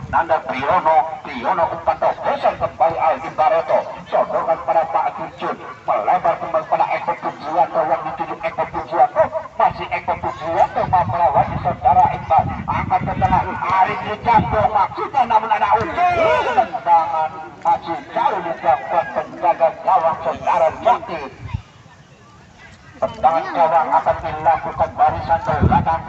Nandar Priyono umpan terobosan kembali Aldi Bareto, sodorkan pada Pak Jun, melebar kembali pada Eko Pujianto yang dituju Eko Pujianto, masih Eko Pujianto melawan saudara Iqbal, angkat ke tengah Arif Jamrong maksudnya, namun ada Ucil, tendangan masih jauh dilakukan penjaga gawang saudara Jaki. Tendangan gawang akan dilakukan barisan belakang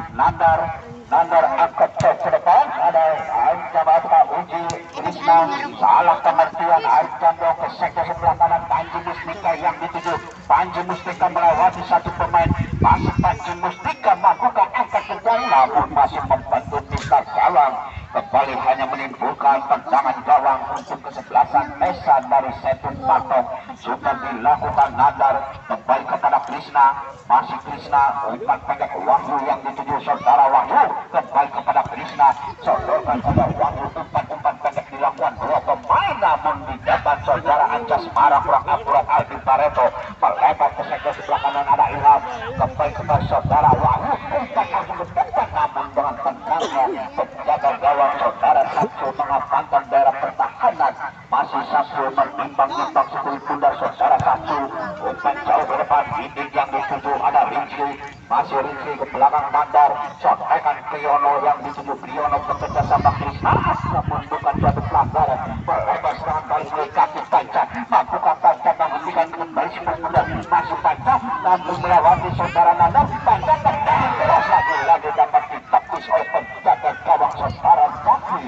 Nandar angkat ke depan, ada Ancaman Uji Krishna, salah pengertian Arcando ke sektor sebelah kanan. Panji Mustika yang dituju, Panji Mustika melewati satu pemain, masih Panji Mustika membuka angkat ke jauh, namun masih membantu pihak gawang. Kembali hanya menimbulkan tendangan gawang untuk kesebelasan Esa dari Setun Patok. Sudah dilakukan Nandar, kembali kepada Krishna, masih Krishna, umpan pendek Wahyu yang dituju saudara Wahyu, kembali kepada Krishna, sodorkan pada Wahyu, umpan pendek dilakukan dua pemain, namun didapat saudara Anjas Marah kurang akurat. Aldi Pareto melebar ke sektor sebelah kanan, ada Ilham, kembali kepada saudara Wahyu, umpan langsung ke depan, namun dengan tendangnya penjaga gawang saudara Samsul mengamankan daerah pertahanan. Masih Samsul menimbang-nimbang sekali pundar saudara Samsul, umpan jauh ke depan, dinding yang dituju ada Rinci, masih Rinci ke belakang Nandar, sotekan Priyono yang dituju, Priyono bekerja sama Krishna, namun bukan suatu pelanggaran. Melebar serangan balik oleh kaki Panca, mampukan Panca menghentikan kembali si pemuda, masih Panca namun melewati saudara Nandar. Panca tendang keras lagi dapat ditepis oleh penjaga gawang saudara Caki.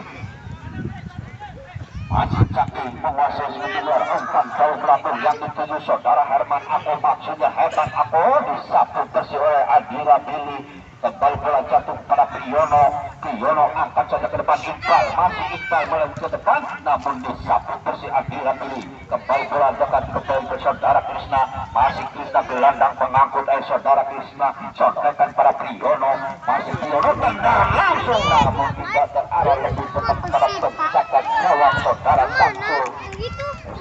Masih Caki menguasai sejumlah umpan jauh belakang yang dituju saudara Herman Ako, maksudnya Herman Ako disapu bersih oleh Adira Billy. Kembali bola jatuh pada Priyono angkat saja ke depan, Iqbal, masih Iqbal melaju ke depan, namun disapu bersih Adira Billy. Kembali bola dekat kembali ke saudara Krishna, masih Krishna gelandang pengangkut saudara Krishna, sotekan pada Priyono, masih Priyono tendang langsung, namun tidak terarah, lebih tetap pada penjaga gawang saudara Samsul.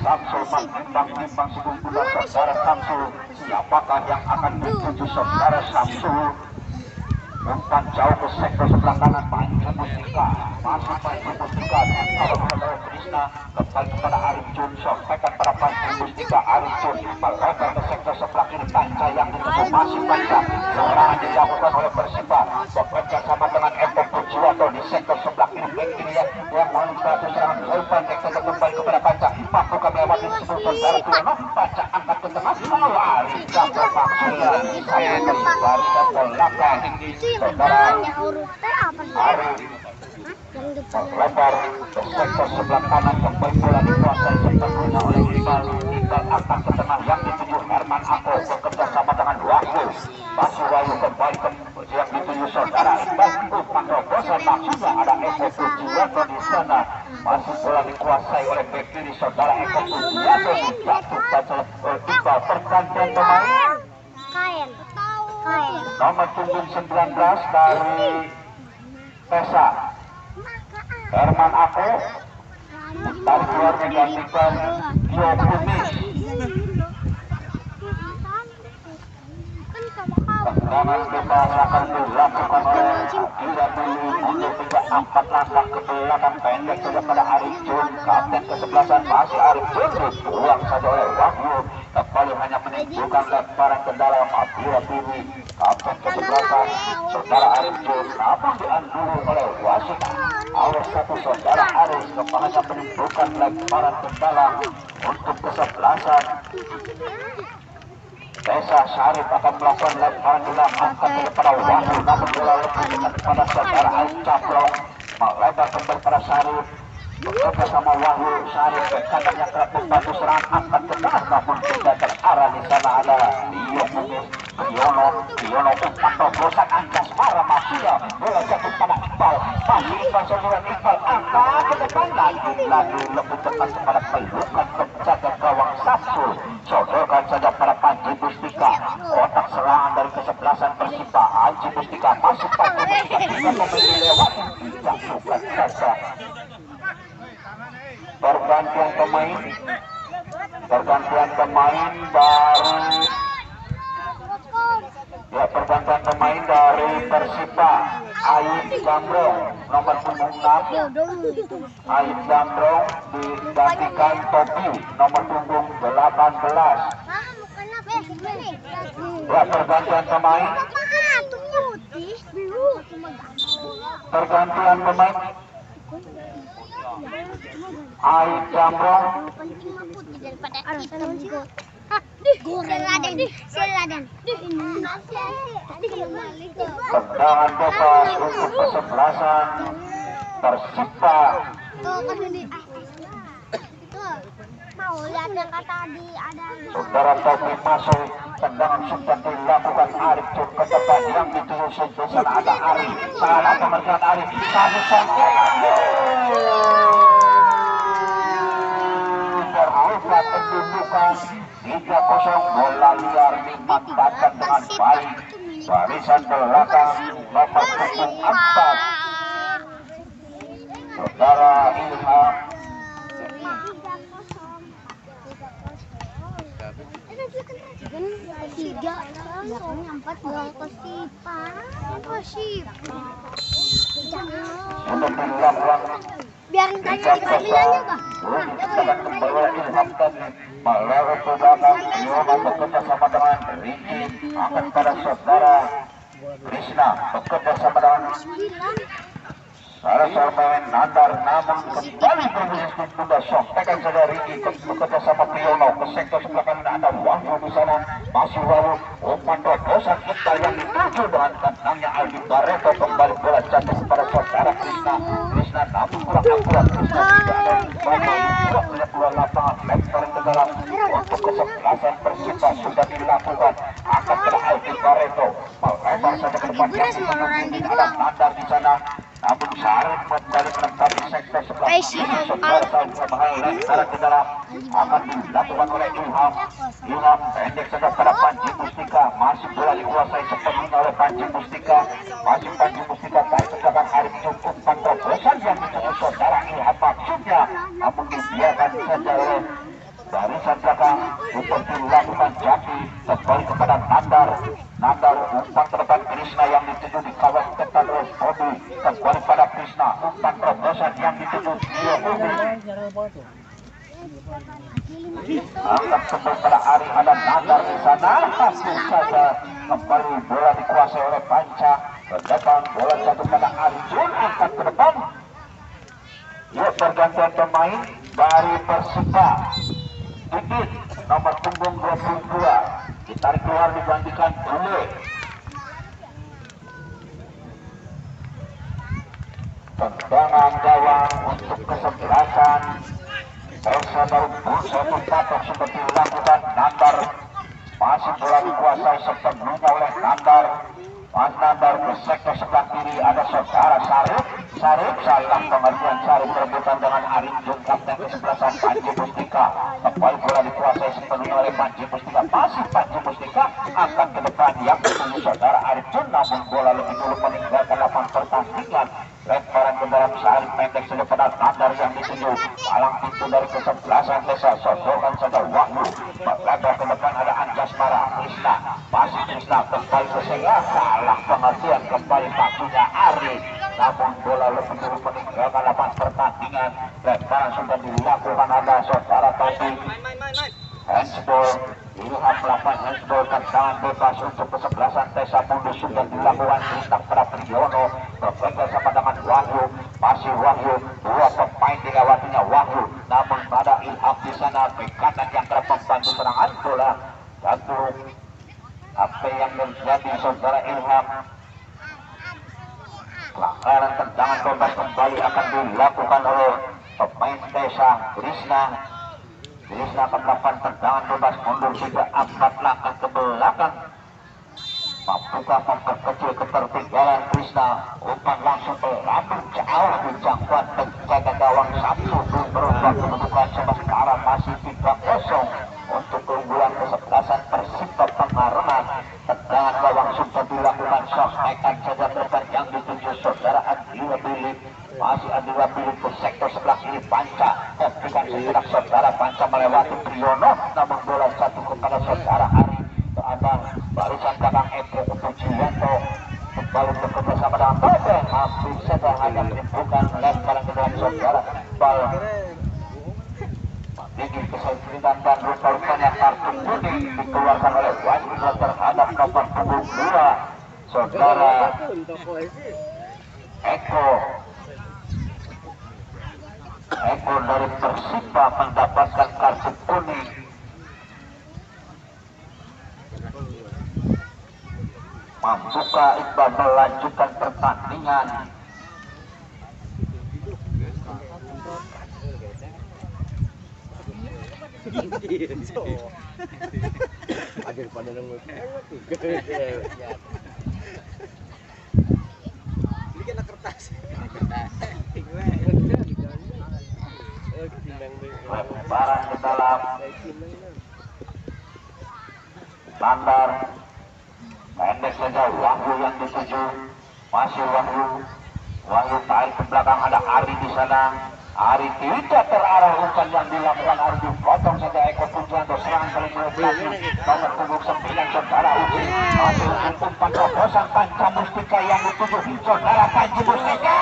Samsul menimbang-nimbang sejumlah saudara Samsul, siapakah yang akan dituju saudara Samsul? Umpan jauh ke sektor sebelah kanan, Panji Mustika, masih Panji Mustika, kalau saudara Krishna, kembali kepada Arif Jun, sotekan pada Panji Mustika, Arif Jun melebar ke sektor sebelah kiri, Panca yang ditutup, masih Panca, serangan dilakukan oleh Persiba, bekerja sama dengan Eko Pujiwato di sektor sebelah kiri, back kiri yang melintasi serangan, umpan eksternal kembali kepada Panca, mampu melewati seluruh saudara Priyono, Panca angkat ke tengah, lari jatuh maksudnya, saya kembali ke belakang. Saudara Arif lebar ke sektor sebelah kanan, kembali bola dikuasai sepenuhnya oleh Iqbal angkat ke tengah yang dituju Herman Ako, bekerja sama dengan Wahyu, masih Wahyu kembali ke yang dituju saudara Iqbal, umpan terobosan, maksudnya ada Eko Pujiwato di sana, masih bola dikuasai oleh bek kiri saudara Eko Pujiwato, dijatuhkan oleh Iqbal. Pergantian pemain nomor punggung 19 dari Pesa, Herman Ako, tarik keluar menggantikan Gio Kumis. Tendangan bebas akan dilakukan oleh Adira Billy untuk tidak 4 langkah ke belakang, pendek saja pada Arif Jun, kapten kesebelasan masih Arif Jun, dibuang saja oleh Wahyu, kembali hanya menimbulkan lemparan ke dalam. Adira Billy, kapten kesebelasan saudara Arif Jun, namun dianduri oleh wasit oleh satu saudara Arif, kembali hanya menimbulkan lemparan ke dalam untuk kesebelasan Desa. Syarif akan melakukan lemparan di dalam, angkat kepada Wahyu, namun bola lebih dekat kepada saudara Al-Caplong, melebar kembali pada Syarif, bekerja sama Wahyu. Syarif ke kanan yang kerap membantu serangan, angkat ke tengah, namun tidak terarah. Di sana ada Dio Kumis, Priyono umpan terobosan, Anjas Marah, maksudnya bola jatuh pada Iqbal, masih Iqbal saudara Iqbal angkat ke depan, lagi lebih dekat kepada pelukan penjaga gawang Samsul, sodorkan saja pada Panji Mustika, kotak serangan dari kesebelasan Persiba, Panji Mustika, masuk Panji Mustika, tidak memberi lewat, dijatuhkan saja. Pergantian pemain dari Persiba, Aib Jamrong, nomor punggung 6, Aib Jamrong digantikan Topi, nomor punggung 18. Ya, pergantian pemain Aib Jamrong Tendangan bebas untuk kesebelasan Persita. Mau lihat yang kata tadi ada. Saudara Topi masuk, tendangan sudah dilakukan Arif Jun ke depan yang dituju di sana ada Arif. Salah pemeriksaan Arif, satu saja. Berubah kedudukan 3-0, bola liar dimanfaatkan dengan baik. Barisan belakang nomor 4 Saudara Ilham. Tiga, empat, Untuk dilakukan biarin tanya keadilannya kah? Ilham tadi melakukan belakang Yono bekerja sama dengan Riki akan pada saudara Krishna bekerja sama dengan salah pemain Nandar, namun kembali berbunyi sudah sontekan saudara Riki bekerja sama Piono ke sektor sebelah kanan ada Wahyu di sana masih Wahyu umpan terobosan kita yang dituju dengan tenangnya Aldi Barreto kembali bola jatuh kepada saudara Krishna namun kurang akurat Krishna tidak ada banyak dua lapangan lemparan ke dalam untuk kesebelasan Persita sudah dilakukan akan pada Aldi Barreto melebar saja ke depan yang ada Nandar di sana. Namun Syarif kembali menempati sektor sebelah kiri saudara bahaya lemparan ke dalam akan dilakukan oleh Ilham pendek saja pada Panji Mustika masih bola dikuasai sepenuhnya oleh Panji Mustika masih Panji Mustika tarik ke belakang Arif cukup panterobosan yang dituju saudara Ilham maksudnya namun dibiarkan saja oleh barisan belakang untuk dilakukan Jaki kembali kepada Nandar umpan ke depan Krishna yang dituju di kawan ketat oleh Bobby kembali pada Krishna umpan terobosan yang dituju dia Bobby angkat kembali pada Ari ada Nandar di sana hasil saja kembali bola dikuasai oleh Panca ke depan bola jatuh pada Arjun angkat ke depan yuk pergantian pemain dari Persita Dikit nomor punggung 22 ditarik keluar digantikan Bule. Tendangan gawang untuk kesebelasan Persa baru satu patok seperti dilakukan Nandar masih bola dikuasai sepenuhnya oleh Nandar ke sektor sebelah kiri ada saudara Sarip salah pengertian Sarip berebutan dengan Arif Jun kapten kesebelasan Panji Mustika kembali bola dikuasai sepenuhnya oleh Panji Mustika masih Panji Mustika akan ke depan yang dituju saudara Arif Jun namun bola lebih dulu meninggalkan lapangan pertandingan lemparan ke dalam Sarip pendek saja pada Nandar yang dituju palang pintu dari kesebelasan desa sodokan saja Wahyu lebar ke depan ada Anjasmara Krishna masih Krishna kembali ke Sega salah pengertian kembali pakunya Ari namun bola lebih dulu meninggalkan lapangan pertandingan lemparan sudah dilakukan ada saudara tadi handsball Ilham melakukan handsball tendangan bebas untuk kesebelasan Desa Bundu sudah dilakukan Krishna pada Priyono berbeda sama dengan Wahyu masih Wahyu dua pemain dilewatinya Wahyu namun pada Ilham di sana bek kanan yang kerap membantu serangan bola jatuh apa yang terjadi saudara Ilham pelanggaran tendangan bebas kembali akan dilakukan oleh pemain Desa Krishna akan melakukan tendangan bebas mundur 3-4 langkah ke belakang mampukah memperkecil ketertinggalan Krishna umpan langsung ke lambung jauh di jangkauan penjaga gawang satu berubah kedudukan sementara masih 3-0 untuk keunggulan kesebelasan Persita Pengarunan tendangan gawang sudah dilakukan sontekan saja depan yang dituju saudara Adila Bilik masih Adila Bilik ke sektor sebelah kiri Panca bukan sejenak saudara Panca melewati Priyono namun bola jatuh kepada saudara Ari ada barisan belakang Eko Pujiwanto kembali bekerja sama dengan Topeng hampir saja hanya menimbulkan lemparan ke dalam saudara bal tinggi kesulitan dan rupa-rupanya kartu kuning dikeluarkan oleh Wahyu terhadap nomor punggung 2 saudara Eko dari Persita mendapatkan kartu kuning Mampukah Iqbal melanjutkan pertandingan? Lemparan ke dalam Landar pendek saja. Wahyu yang dituju, masih Wahyu tarik ke belakang, ada Ari di sana. Ari tidak terarah, umpan yang dilakukan Ari dipotong saja. Eko Pujianto serangan kali ini nomor punggung 9 saudara Uji, masih umpan terobosan Panca Mustika yang dituju saudara Panji Mustika.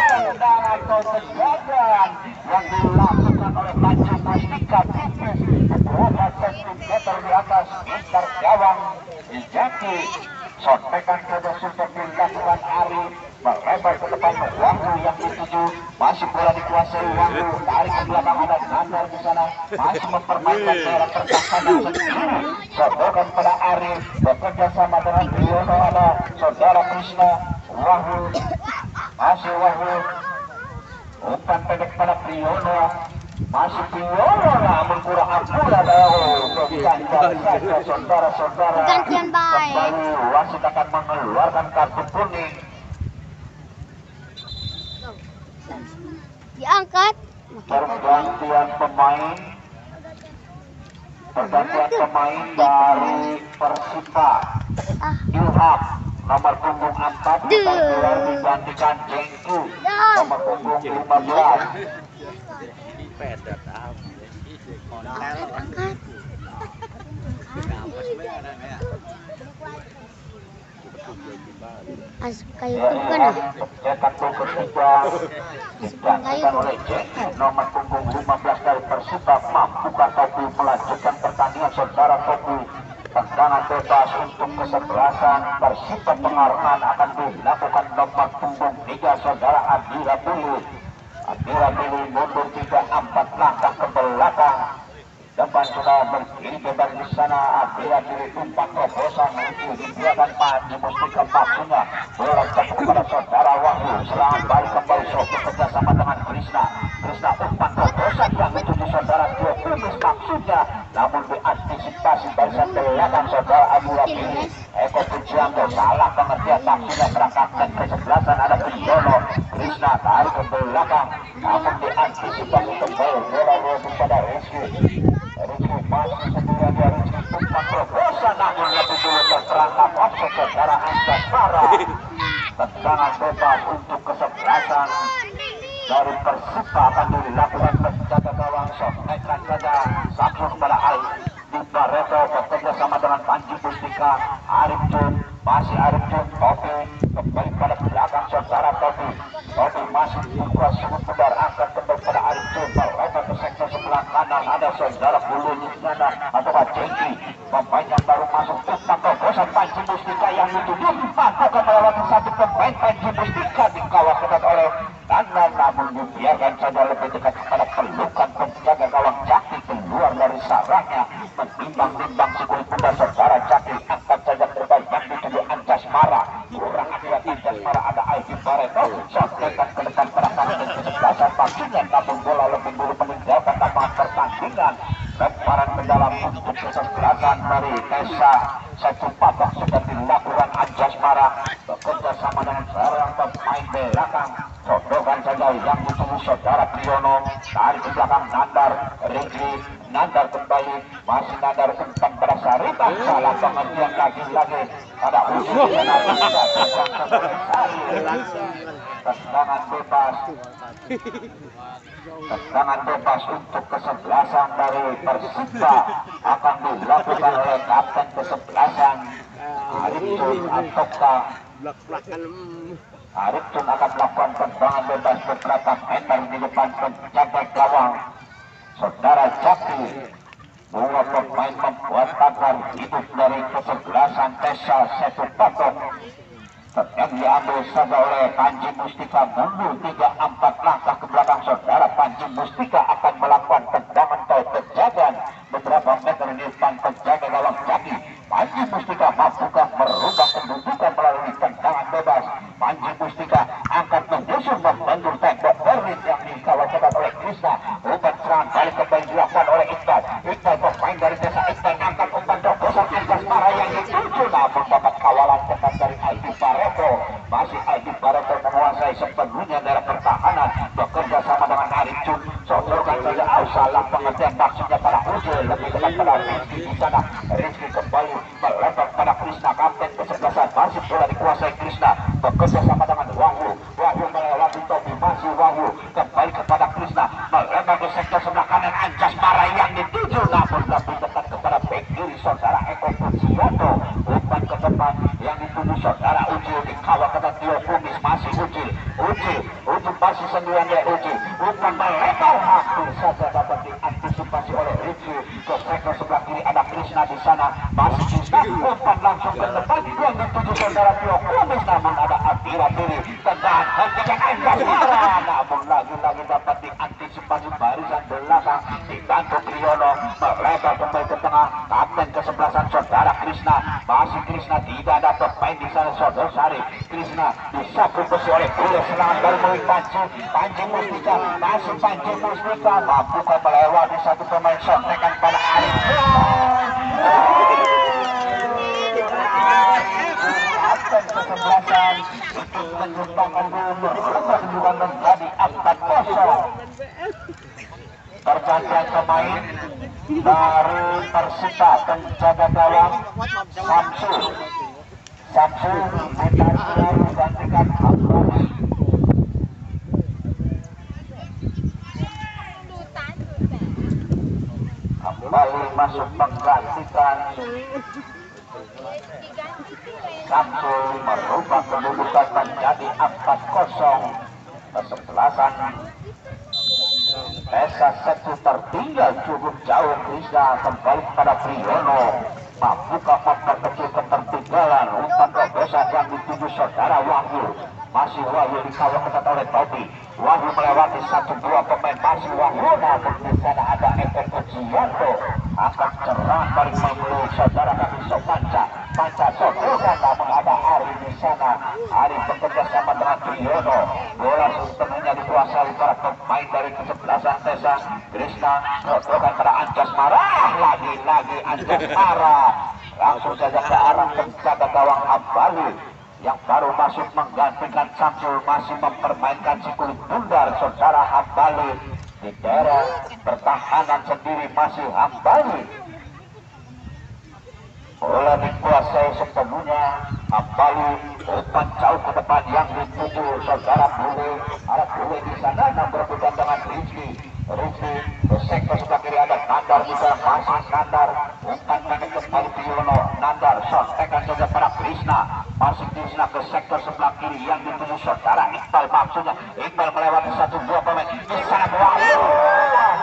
Tendangan atau tendangan yang dilakukan oleh Panji Mustika tipis beberapa sentimeter di atas lingkar gawang Jaki. Sontekan saja sudah dilakukan Ari, melebar ke depan Wahyu yang dituju, masih bola dikuasai Wahyu, tarik ke belakang, ada Nandar di sana, masih mempermainkan daerah pertahanan sendiri. Sodokan pada Ari, bekerja sama dengan Riono, ada saudara Krishna. Wahyu, masih Wahyu, umpan pendek pada Riono, masih Riono, namun kurang ampun ada saudara-saudara. Gantian baik. Kembali wasit akan mengeluarkan kartu kuning. Diangkat. Pergantian pemain dari Persipa. Ilham nomor punggung 4 keluar digantikan Jengku nomor punggung 15. Kayu kan ah. Cetak gol ketiga digantikan oleh Jengku nomor punggung 15 dari Persipa. Mampukah Topi melanjutkan pertandingan saudara Topi? Tendangan bebas untuk kesebelasan Persipa Pengaruhan akan dilakukan nomor punggung 3 saudara Adira Bulu. Adira Bulu mundur 3-4 langkah ke belakang. Depan sudah berdiri bebas di sana. Adira Bulu umpan terobosan untuk dibiarkan Panji Mustika waktunya. Bola jatuh kepada saudara Wahyu. Serangan balik kembali Sofi kerjasama dengan Krishna. Krishna umpan terobosan yang dituju saudara Tio Kumis maksudnya, namun diantisipasi barisan belakang saudara Adira Bulu. Eko Pujianto salah pengertian maksudnya berangkatkan kesebelasan ada Krishna. Krishna tarik ke belakang, namun diantisipasi kembali bola kepada Rizky. Rizky masih sendirian, dia Rizky umpan terobosan namun lebih dulu terperangkap offset saudara Anjasmara. Tendangan bebas untuk kesebelasan dari Persipa akan dilakukan penjaga gawang. Sontekan saja satu kepada Arif di Barreto bekerja sama dengan Panji Mustika. Arif Jun, masih Arif Jun, Topi kembali pada belakang saudara Topi. Topi masih buka sebut benar, angkat kembali pada Arif Jun, melebar ke sektor sebelah kanan, ada saudara Bulu di sana atau Jengki. Pemain yang baru masuk umpan terobosan Panji Mustika yang dituju, mampukah melewati satu pemain Panji Mustika dikawal ketat oleh Nandar, namun dibiarkan saja lebih dekat kepada pelukan penjaga gawang Jaki keluar dari sarangnya. Menimbang-nimbang sikul kuda saudara Jaki, angkat saja terbaik yang dituju Anjasmara. Kurang akibat Anjasmara, ada Aiki Barreto. Sontekan ke depan pada kanan dan kesebelasan maksudnya, namun bola lebih dulu meninggalkan lapangan pertandingan. Lemparan ke dalam untuk kesebelasan dari Tessa. Satu patok sudah dilakukan Anjasmara bekerja sama dengan seorang pemain belakang. Sodokan saja yang dituju saudara Priyono, tarik ke belakang Nandar, Rizky. Nandar kembali, masih Nandar umpan pada Sarita, salah pengertian lagi-lagi ada usul tendangan bebas. Tendangan bebas untuk kesebelasan dari Persipa akan dilakukan oleh kapten kesebelasan Arifun ataukah Arifun akan melakukan tendangan bebas beberapa meter di depan penjaga gawang saudara Jaki. Dua pemain membuat pagar hidup dari kesebelasan Tessa satu patok. Yang diambil saja oleh Panji Mustika, mundur 3-4 langkah ke belakang saudara. Panji Mustika akan melakukan tendangan atau penjagaan beberapa meter di depan penjaga gawang Jaki. Panji Mustika mampukah merubah kedua bebas. Panji Mustika angkat menyusun membentur tembok Berlin yang dikawal ketat oleh Krishna. Umpan serangan balik kembali dilakukan oleh Iqbal. Iqbal pemain dari desa Iqbal angkat umpan terobosan Anjas Mara yang dituju, namun dapat kawalan ketat dari Aldi Barreto. Masih Aldi Barreto menguasai sepenuhnya dalam pertahanan, bekerja sama dengan Arif Jun. Sodorkan saja salah pengertian maksudnya pada Ujil, lebih dekat pada Rizky di sana. Rizky kembali melempar pada Krishna, kapten kesebelasan. Masih bola dikuasai Krishna, bekerja sama dengan Wahyu. Wahyu melewati Tobi, masih Wahyu kembali kepada Krishna, melempar ke sektor sebelah kanan Anjas Mara yang dituju, namun lebih dekat kepada bek kiri saudara Eko Pujianto. Umpan ke depan yang dituju saudara Ujil, dikawal ketat Tio Kumis. Masih Ujil masih sendirian dia Ujil. Umpan melebar hampir saja dapat diantisipasi oleh Rizky. Ke sektor sebelah kiri ada Krishna di sana. Masih Krishna, umpan langsung ke depan yang dituju saudara Tio Kumis, namun ada Abira Diri tendangan hentikan Anjas Mara, namun lagi-lagi dapat diantisipasi barisan belakang dibantu Triyono. Melebar kembali ke tengah, kapten kesebelasan saudara Krishna. Masih Krishna, tidak ada pemain di sana saudara Sari. Krishna disapu besi oleh Bule, serangan baru melalui Panji Mustika. Masih Panji Mustika mampu melewati satu pemain, sontekan pada Arif. Kapten kesebelasan ikut menyumbangkan gol, merubah kedudukan menjadi 4-0. Pergantian pemain baru tersita penjaga gawang Samsu ditarik digantikan Hambali. Hambali masuk menggantikan Samsu, merubah kedudukan menjadi 4-0. Kesebelasan Esa Setu tertinggal cukup jauh. Krishna kembali kepada Triyono, mampukah memperkecil ketertinggalan. Umpan terobosan yang dituju saudara Wahyu. Masih Wahyu dikawal ketat oleh Tobi. Wahyu melewati 1-2 pemain. Masih Wahyu, namun di sana ada Eko Pujianto. Akan serangan balik melalui saudara kami Panca sodorkan, namun ada Ari di sana. Ari bekerja sama dengan Triyono. Bola sepenuhnya dikuasai para pemain dari kesebelasan desa. Krishna sodorkan pada Anjas Mara. Lagi-lagi Anjas Mara langsung saja ke arah penjaga gawang Hambali yang baru masuk menggantikan Samsul. Masih mempermainkan si kulit bundar saudara Hambali. Di daerah pertahanan sendiri masih Hambali. Bola dikuasai sepenuhnya Hambali. Umpan jauh ke depan yang dituju saudara Bule. Ada Bule di sana dan berebutan dengan Rizky. Ke sektor sebelah kiri ada Nandar di sana. Masih Nandar. Umpan pendek kembali Triyono. Nandar sontekan saja pada Krishna. Masih Krishna ke sektor sebelah kiri yang dituju saudara Iqbal. Maksudnya Iqbal melewati 1-2 pemain. Di sana Wahyu.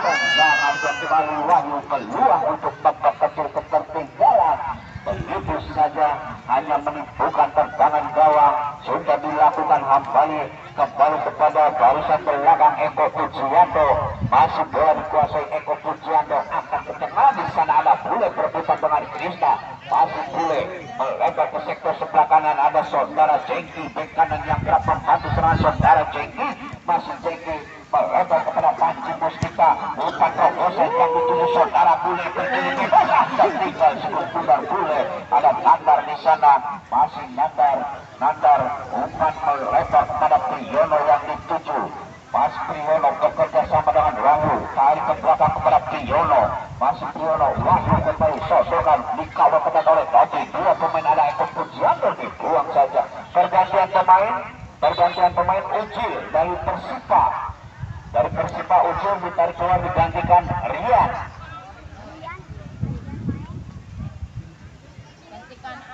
Tendangan kembali Wahyu peluang untuk memperkecil ketertinggalan. Begitu saja hanya menimbulkan tendangan gawang. Sudah dilakukan Hambali. Kembali kepada barisan belakang Eko Pujianto. Masih bola dikuasai Eko Pujianto. Akan ke tengah, di sana ada Bule berebutan dengan Krishna. Masih Bule melebar ke sektor sebelah kanan. Ada saudara Jengki bek kanan yang kerap membantu serangan saudara Jengki. Masih Jengki melebar kepada Panji Mustika. Umpan terobosan yang dituju saudara Bule berdiri bebas. Tertinggal sebentar Bule. Ada Nandar di sana. Masih Nandar umpan melebar kepada Triyono yang dituju. Mas Triyono bekerja sama dengan Wahyu. Tarik ke belakang kepada Triyono. Masih Triyono, Wahyu kembali sosokkan dikawal ketat oleh Tobi. Dua pemain ada Eko Pujianto dibuang saja. Pergantian pemain Ujil dari Persipa. Dari Persipa Ujil ditarik keluar digantikan Rian.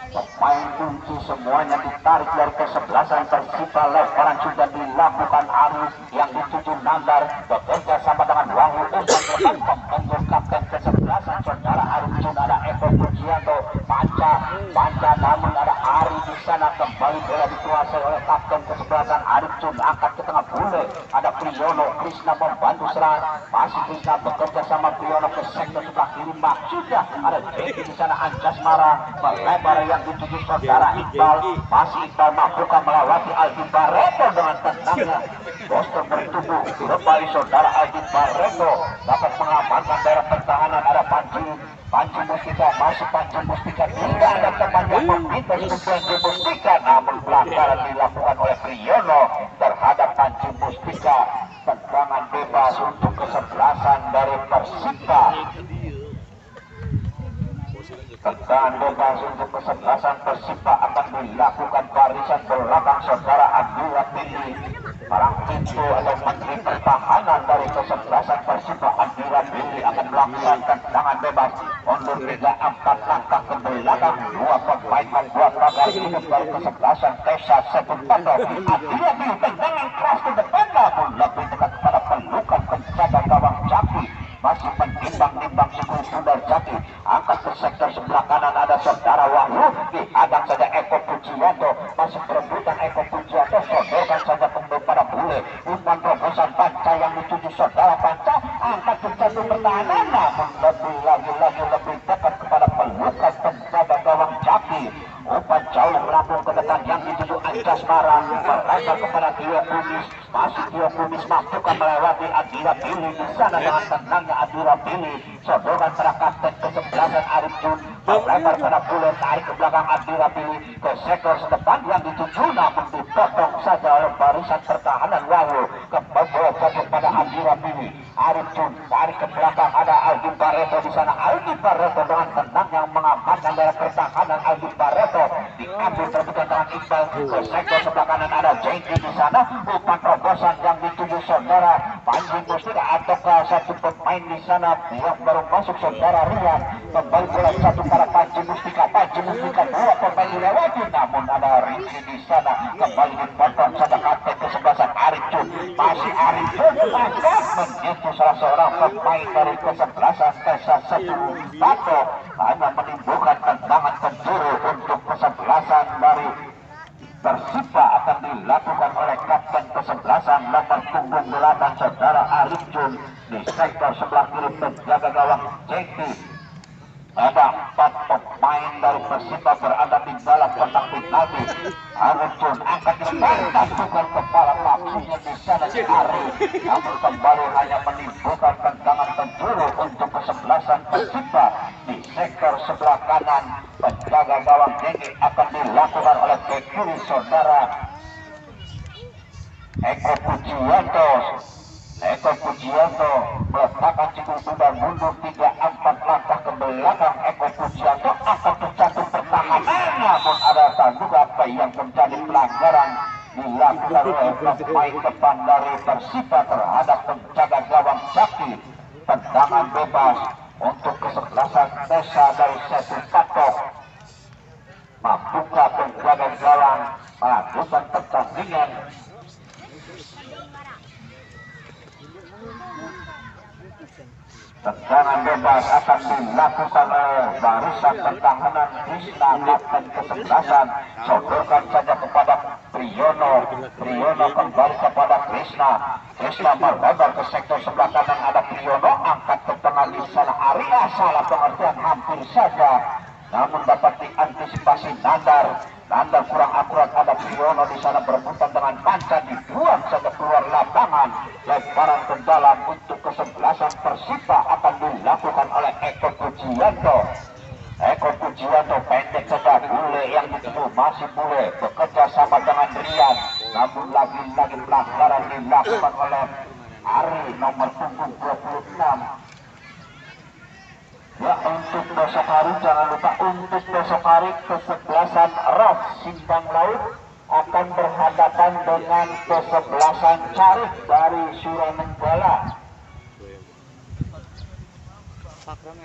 Pemain kunci semuanya ditarik dari kesebelasan Persipa. Lemparan sudah dilakukan Arif yang dituju Nandar. Bekerja sama dengan Wahyu. Umpan depan membentur kapten kesebelasan saudara Arif. Sudah ada Eko Pujianto. Panca namun ada Arif di sana kembali bola dikuasai oleh kapten kesebelasan Arif Jun, angkat ke tengah bule, ada Priyono, Krishna membantu serangan, masih Krishna bekerja sama Priyono ke sektor sebelah kiri, maksudnya ada Jeki di sana, Anjasmara melebar yang dituju saudara Iqbal, masih Iqbal mampukan melewati Aldi Barreto dengan tenangnya. Boston bertubuh kembali saudara Aldi Barreto dapat mengamankan daerah pertahanan, ada Panji Mustika, masih Panji Mustika, tidak ada teman yang meminta untuk Panji Mustika, namun pelanggaran dilakukan oleh Priyono terhadap Panji Mustika. Tendangan bebas untuk kesebelasan dari Persipa. Tendangan bebas untuk kesebelasan Persipa akan dilakukan barisan belakang saudara Abdullah Pilih. Para pintu atau menteri pertahanan dari kesebelasan Persipa Abdullah Pilih akan melakukan tendangan bebas mundur 3-4 langkah ke belakang. Dua pemain membuat pagar hidup dari kesebelasan Tesa Setupato. Abdullah Pilih tendangan keras ke depan, namun lebih dekat kepada pelukan penjaga gawang Jaki. Masih menimbang-nimbang Sukul Sundar Jaki, angkat ke sektor sebelah kanan, ada saudara Wahyu, dihadang saja Eko Pujianto, masih perebutan Eko Pujianto, sodorkan saja kembali pada bule, umpan terobosan Panca yang dituju saudara Panca, angkat ke jatuh pertahanan, namun lebih dekat kepada pelukan penjaga gawang Jaki. Umpan jauh melambung ke depan yang dituju Anjasmara, melebar kepada Tio Kumis, masih Tio Kumis mampukan melewati Adira Pilih di sana dengan tenangnya Adira Pilih, sodorkan pada kapten kesebelasan Arif Jun, melebar pada bule, tarik ke belakang Adira Pilih ke sektor sedepan yang dituju, namun dipotong saja oleh barisan pertahanan Wahyu. Kembali jatuh pada Adira Pilih, Arif Jun tarik ke belakang, ada Aldi Barreto di sana, Aldi Barreto dengan tenang yang mengamankan daerah pertahanan. Aldi Barreto diambil terbuka dengan Iqbal ke sektor sebelah kanan, ada Jeki di sana, umpan terobosan yang dituju saudara Panji Mustika ataukah satu pemain di sana yang baru masuk saudara Rian, kembali bola satu para Panji Mustika, dua pemain dilewati, namun ada Riki di sana, kembali dipotong saja kapten kesebelasan Arif Jun, masih Arif Jun mangkat menyentuh salah seorang pemain dari kesebelasan Tesa Setupato, hanya menimbulkan tendangan penjuru untuk kesebelasan dari Persipa akan dilakukan oleh kapten kesebelasan nomor punggung 8 saudara Arif Jun di sektor sebelah kiri penjaga gawang Jeki. Ada 4 pemain dari Persipa berada di dalam kotak penalti. Arif Jun angkat lebar, bukan kepala maksudnya di sana di Arif, namun kembali hanya menimbulkan tendangan penjuru untuk kesebelasan Persipa di sektor sebelah kanan. Penjaga gawang Jeki akan dilakukan oleh bek kiri saudara Eko Pujianto. Eko Pujianto meletakkan Cikul Sundar mundur 3-4 langkah ke belakang. Eko Pujianto akan terjatuh pertahanan, namun ada juga apa yang menjadi pelanggaran dilakukan oleh pemain depan dari Persipa terhadap penjaga gawang Jaki. Tendangan bebas untuk kesebelasan Tesa dari Setupato. Mampukah penjaga gawang melakukan pertandingan? Tendangan bebas akan dilakukan oleh barisan pertahanan Krishna, kapten kesebelasan, sodorkan saja kepada Priyono, Priyono kembali kepada Krishna, Krishna melebar ke sektor sebelah kanan, ada Priyono angkat ke tengah di sana, area salah pengertian hampir saja, namun dapat diantisipasi Nandar kurang akurat, ada Priyono di sana berebutan dengan Panca, dibuang saja keluar lapangan, lebaran ke dalam untuk kesebelasan Persipa akan dilakukan oleh Eko Pujianto. Eko Pujianto pendek saja, bule yang dituju masih bule bekerja sama dengan Rian, namun lagi-lagi pelanggaran dilakukan oleh Ari nomor punggung 26. Ya, untuk besok hari jangan lupa, untuk besok hari kesebelasan Ras Simpang Laut akan berhadapan dengan kesebelasan Carik dari Suranenggala.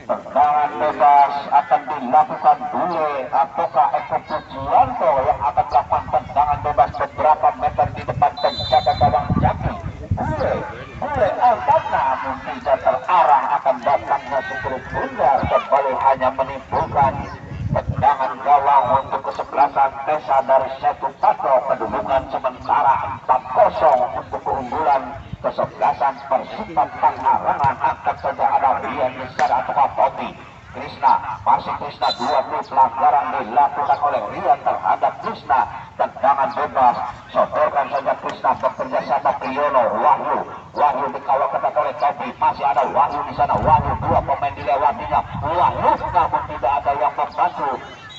Tendangan bebas akan dilakukan bule ataukah Eko Pujianto yang akan melakukan tendangan bebas beberapa meter di depan penjaga gawang Jaki. Bule angkat, namun tidak terarah akan datangnya Sukul Sundar, kembali hanya menimbulkan tendangan gawang untuk kesebelasan Tesa dari Persita Pangarangan. Angkat saja ada Rian di sana atau Tommy Krishna, masih Krishna. 20 pelanggaran dilakukan oleh Rian terhadap Krishna. Tendangan bebas, sodorkan saja Krishna bekerja sama Priyono. Wahyu dikawal ketat oleh Tommy, masih ada Wahyu di sana. Wahyu, 2 pemain dilewatinya. Wahyu namun tidak ada yang membantu.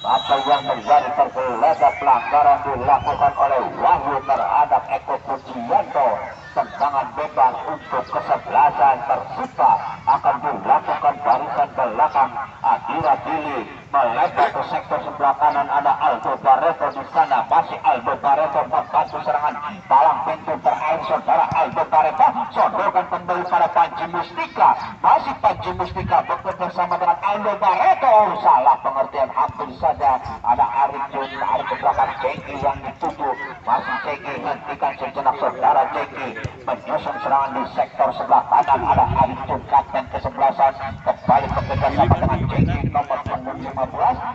Apa yang terjadi? Tergeletak pelanggaran dilakukan oleh Wahyu terhadap Eko Pujianto. Tendangan bebas untuk kesebelasan Persita akan dilakukan barisan belakang. Adira Dili melebar ke sektor sebelah kanan, ada Aldo Barreto di sana. Masih Aldo Barreto membantu serangan palang pintu terakhir saudara. Aldo Barreto sodorkan kembali pada Panji Mustika. Masih Panji Mustika bekerja sama dengan Aldo Barreto. Salah pengertian hampir saja. Ada Arif Jun, Arif ke belakang Ceki yang dituju. Masih Ceki hentikan sejenak saudara. Ceki menyusun serangan di sektor sebelah kanan. Ada Arif Jun, kapten kesebelasan, kembali bekerja sama dengan Ceki nomor punggung 15.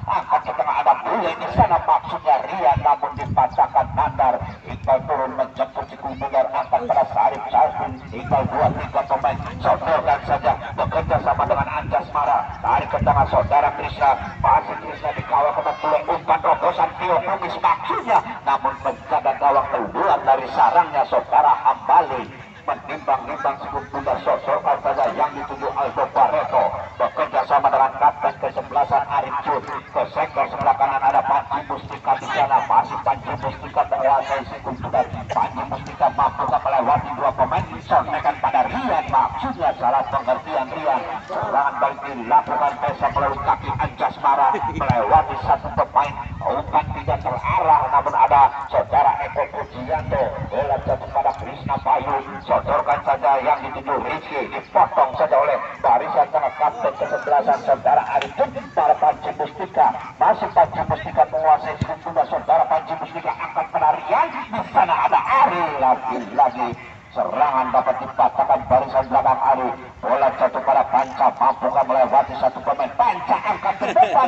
Angkat ke tengah, ada Bule di sana. Maksudnya Rian namun dipatahkan Nandar. Iqbal turun menjemput Cikgu Bungar. Angkat pada Sarif Syarfin. Iqbal 2-3 pemain sodorkan saja bekerja sama dengan Anjas Mara. Tarik ke tengah saudara Krishna. Masih Krishna dikawal ketat Bule. Umpan robosan Tio Kumis maksudnya, namun penjaga gawang keluar dari sarangnya saudara Hambali. Menimbang-nimbang Cikgu Bungar, sodorkan saja yang dituju Aldo Barreto. Bekerja sama dengan kapten kesebelasan Arif Jun. Ke sektor sebelah kanan ada Panji Mustika di sana. Masih Panji Mustika menguasai Cikgu Bungar. Panji Mustika mampu melewati 2 pemain. Sontekan pada Rian, maksudnya salah pengertian Rian. Serangan balik dilakukan Pesa melalui kaki Anjas Mara. Melewati 1 pemain. Umpan tidak terarah, namun ada saudara Eko Pujianto. Bola jatuh pada Krishna Bayu. Sodorkan saja yang dituju Rizky. Dipotong saja oleh barisan tengah kapten kesebelasan saudara Arif Jun pada Panji Mustika. Masih Panji Mustika menguasai Cikgu. Saudara Panji Mustika angkat penarian. Di sana ada Ari. Lagi-lagi serangan dapat dipatahkan barisan belakang Ari. Bola jatuh pada Panca. Mampukah melewati 1 pemain? Panca angkat ke depan.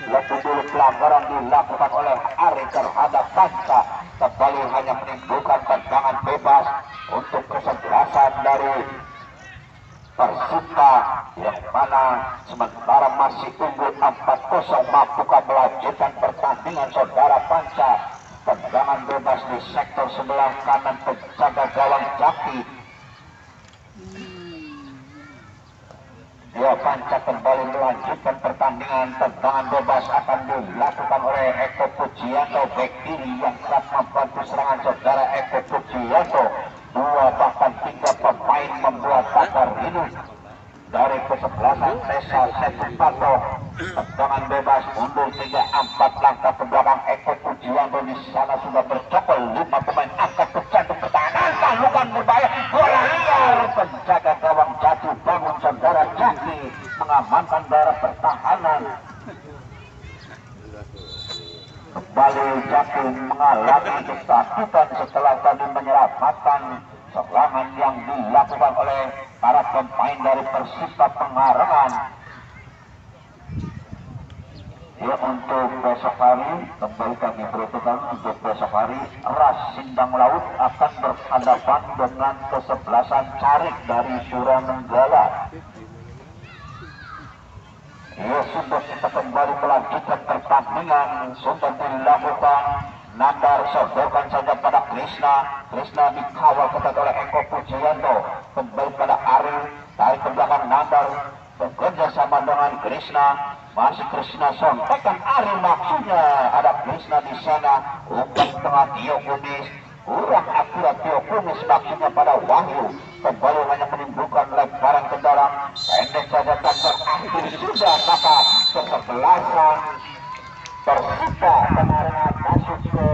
Lebih dulu pelanggaran dilakukan oleh Ari terhadap Panca. Kembali hanya menimbulkan tendangan bebas untuk kesebelasan dari Persita, yang mana sementara masih unggul 4-0. Mampukah melanjutkan pertandingan saudara Panca? Tendangan bebas di sektor sebelah kanan penjaga gawang Jaki. Dia Panca kembali melanjutkan pertandingan. Tendangan bebas akan dilakukan oleh Eko Pujianto, bek kiri yang kerap membantu serangan saudara Eko Pujianto. 2 bahkan 3 pemain membuat bakar ini dari kesebelasan Tesa Setupato. Tendangan bebas mundur 3-4 langkah ke belakang. Eko Pujianto di sana sudah bercokol 5 pemain. Angkat ke jantung pertahanan, talukan berbahaya, bola liar. Penjaga gawang jatuh bangun saudara Jaki mengamankan daerah pertahanan. Kembali Jaki mengalami kesakitan setelah tadi menyelamatkan serangan yang dilakukan oleh para pemain dari Persita Pangarangan. Ya, untuk besok hari kembali kami beritakan untuk besok hari Ras Sindang Laut akan berhadapan dengan kesebelasan Carik dari Suranenggala. Ya, sudah kita kembali melanjutkan pertandingan. Sudah dilakukan Nandar, sodorkan saja pada Krishna. Krishna dikawal ketat oleh Eko Pujianto. Kembali pada Ari, tarik ke belakang Nandar. Bekerja sama dengan Krishna. Masih Krishna sontekan Ari, maksudnya ada Krishna di sana. Umpan tengah Tio Kumis. Kurang akurat Tio Kumis, maksudnya pada Wahyu. Kembali hanya menimbulkan lemparan ke dalam. Pendek saja dan berakhir sudah, maka kesebelasan Persita Pangarangan masuk ke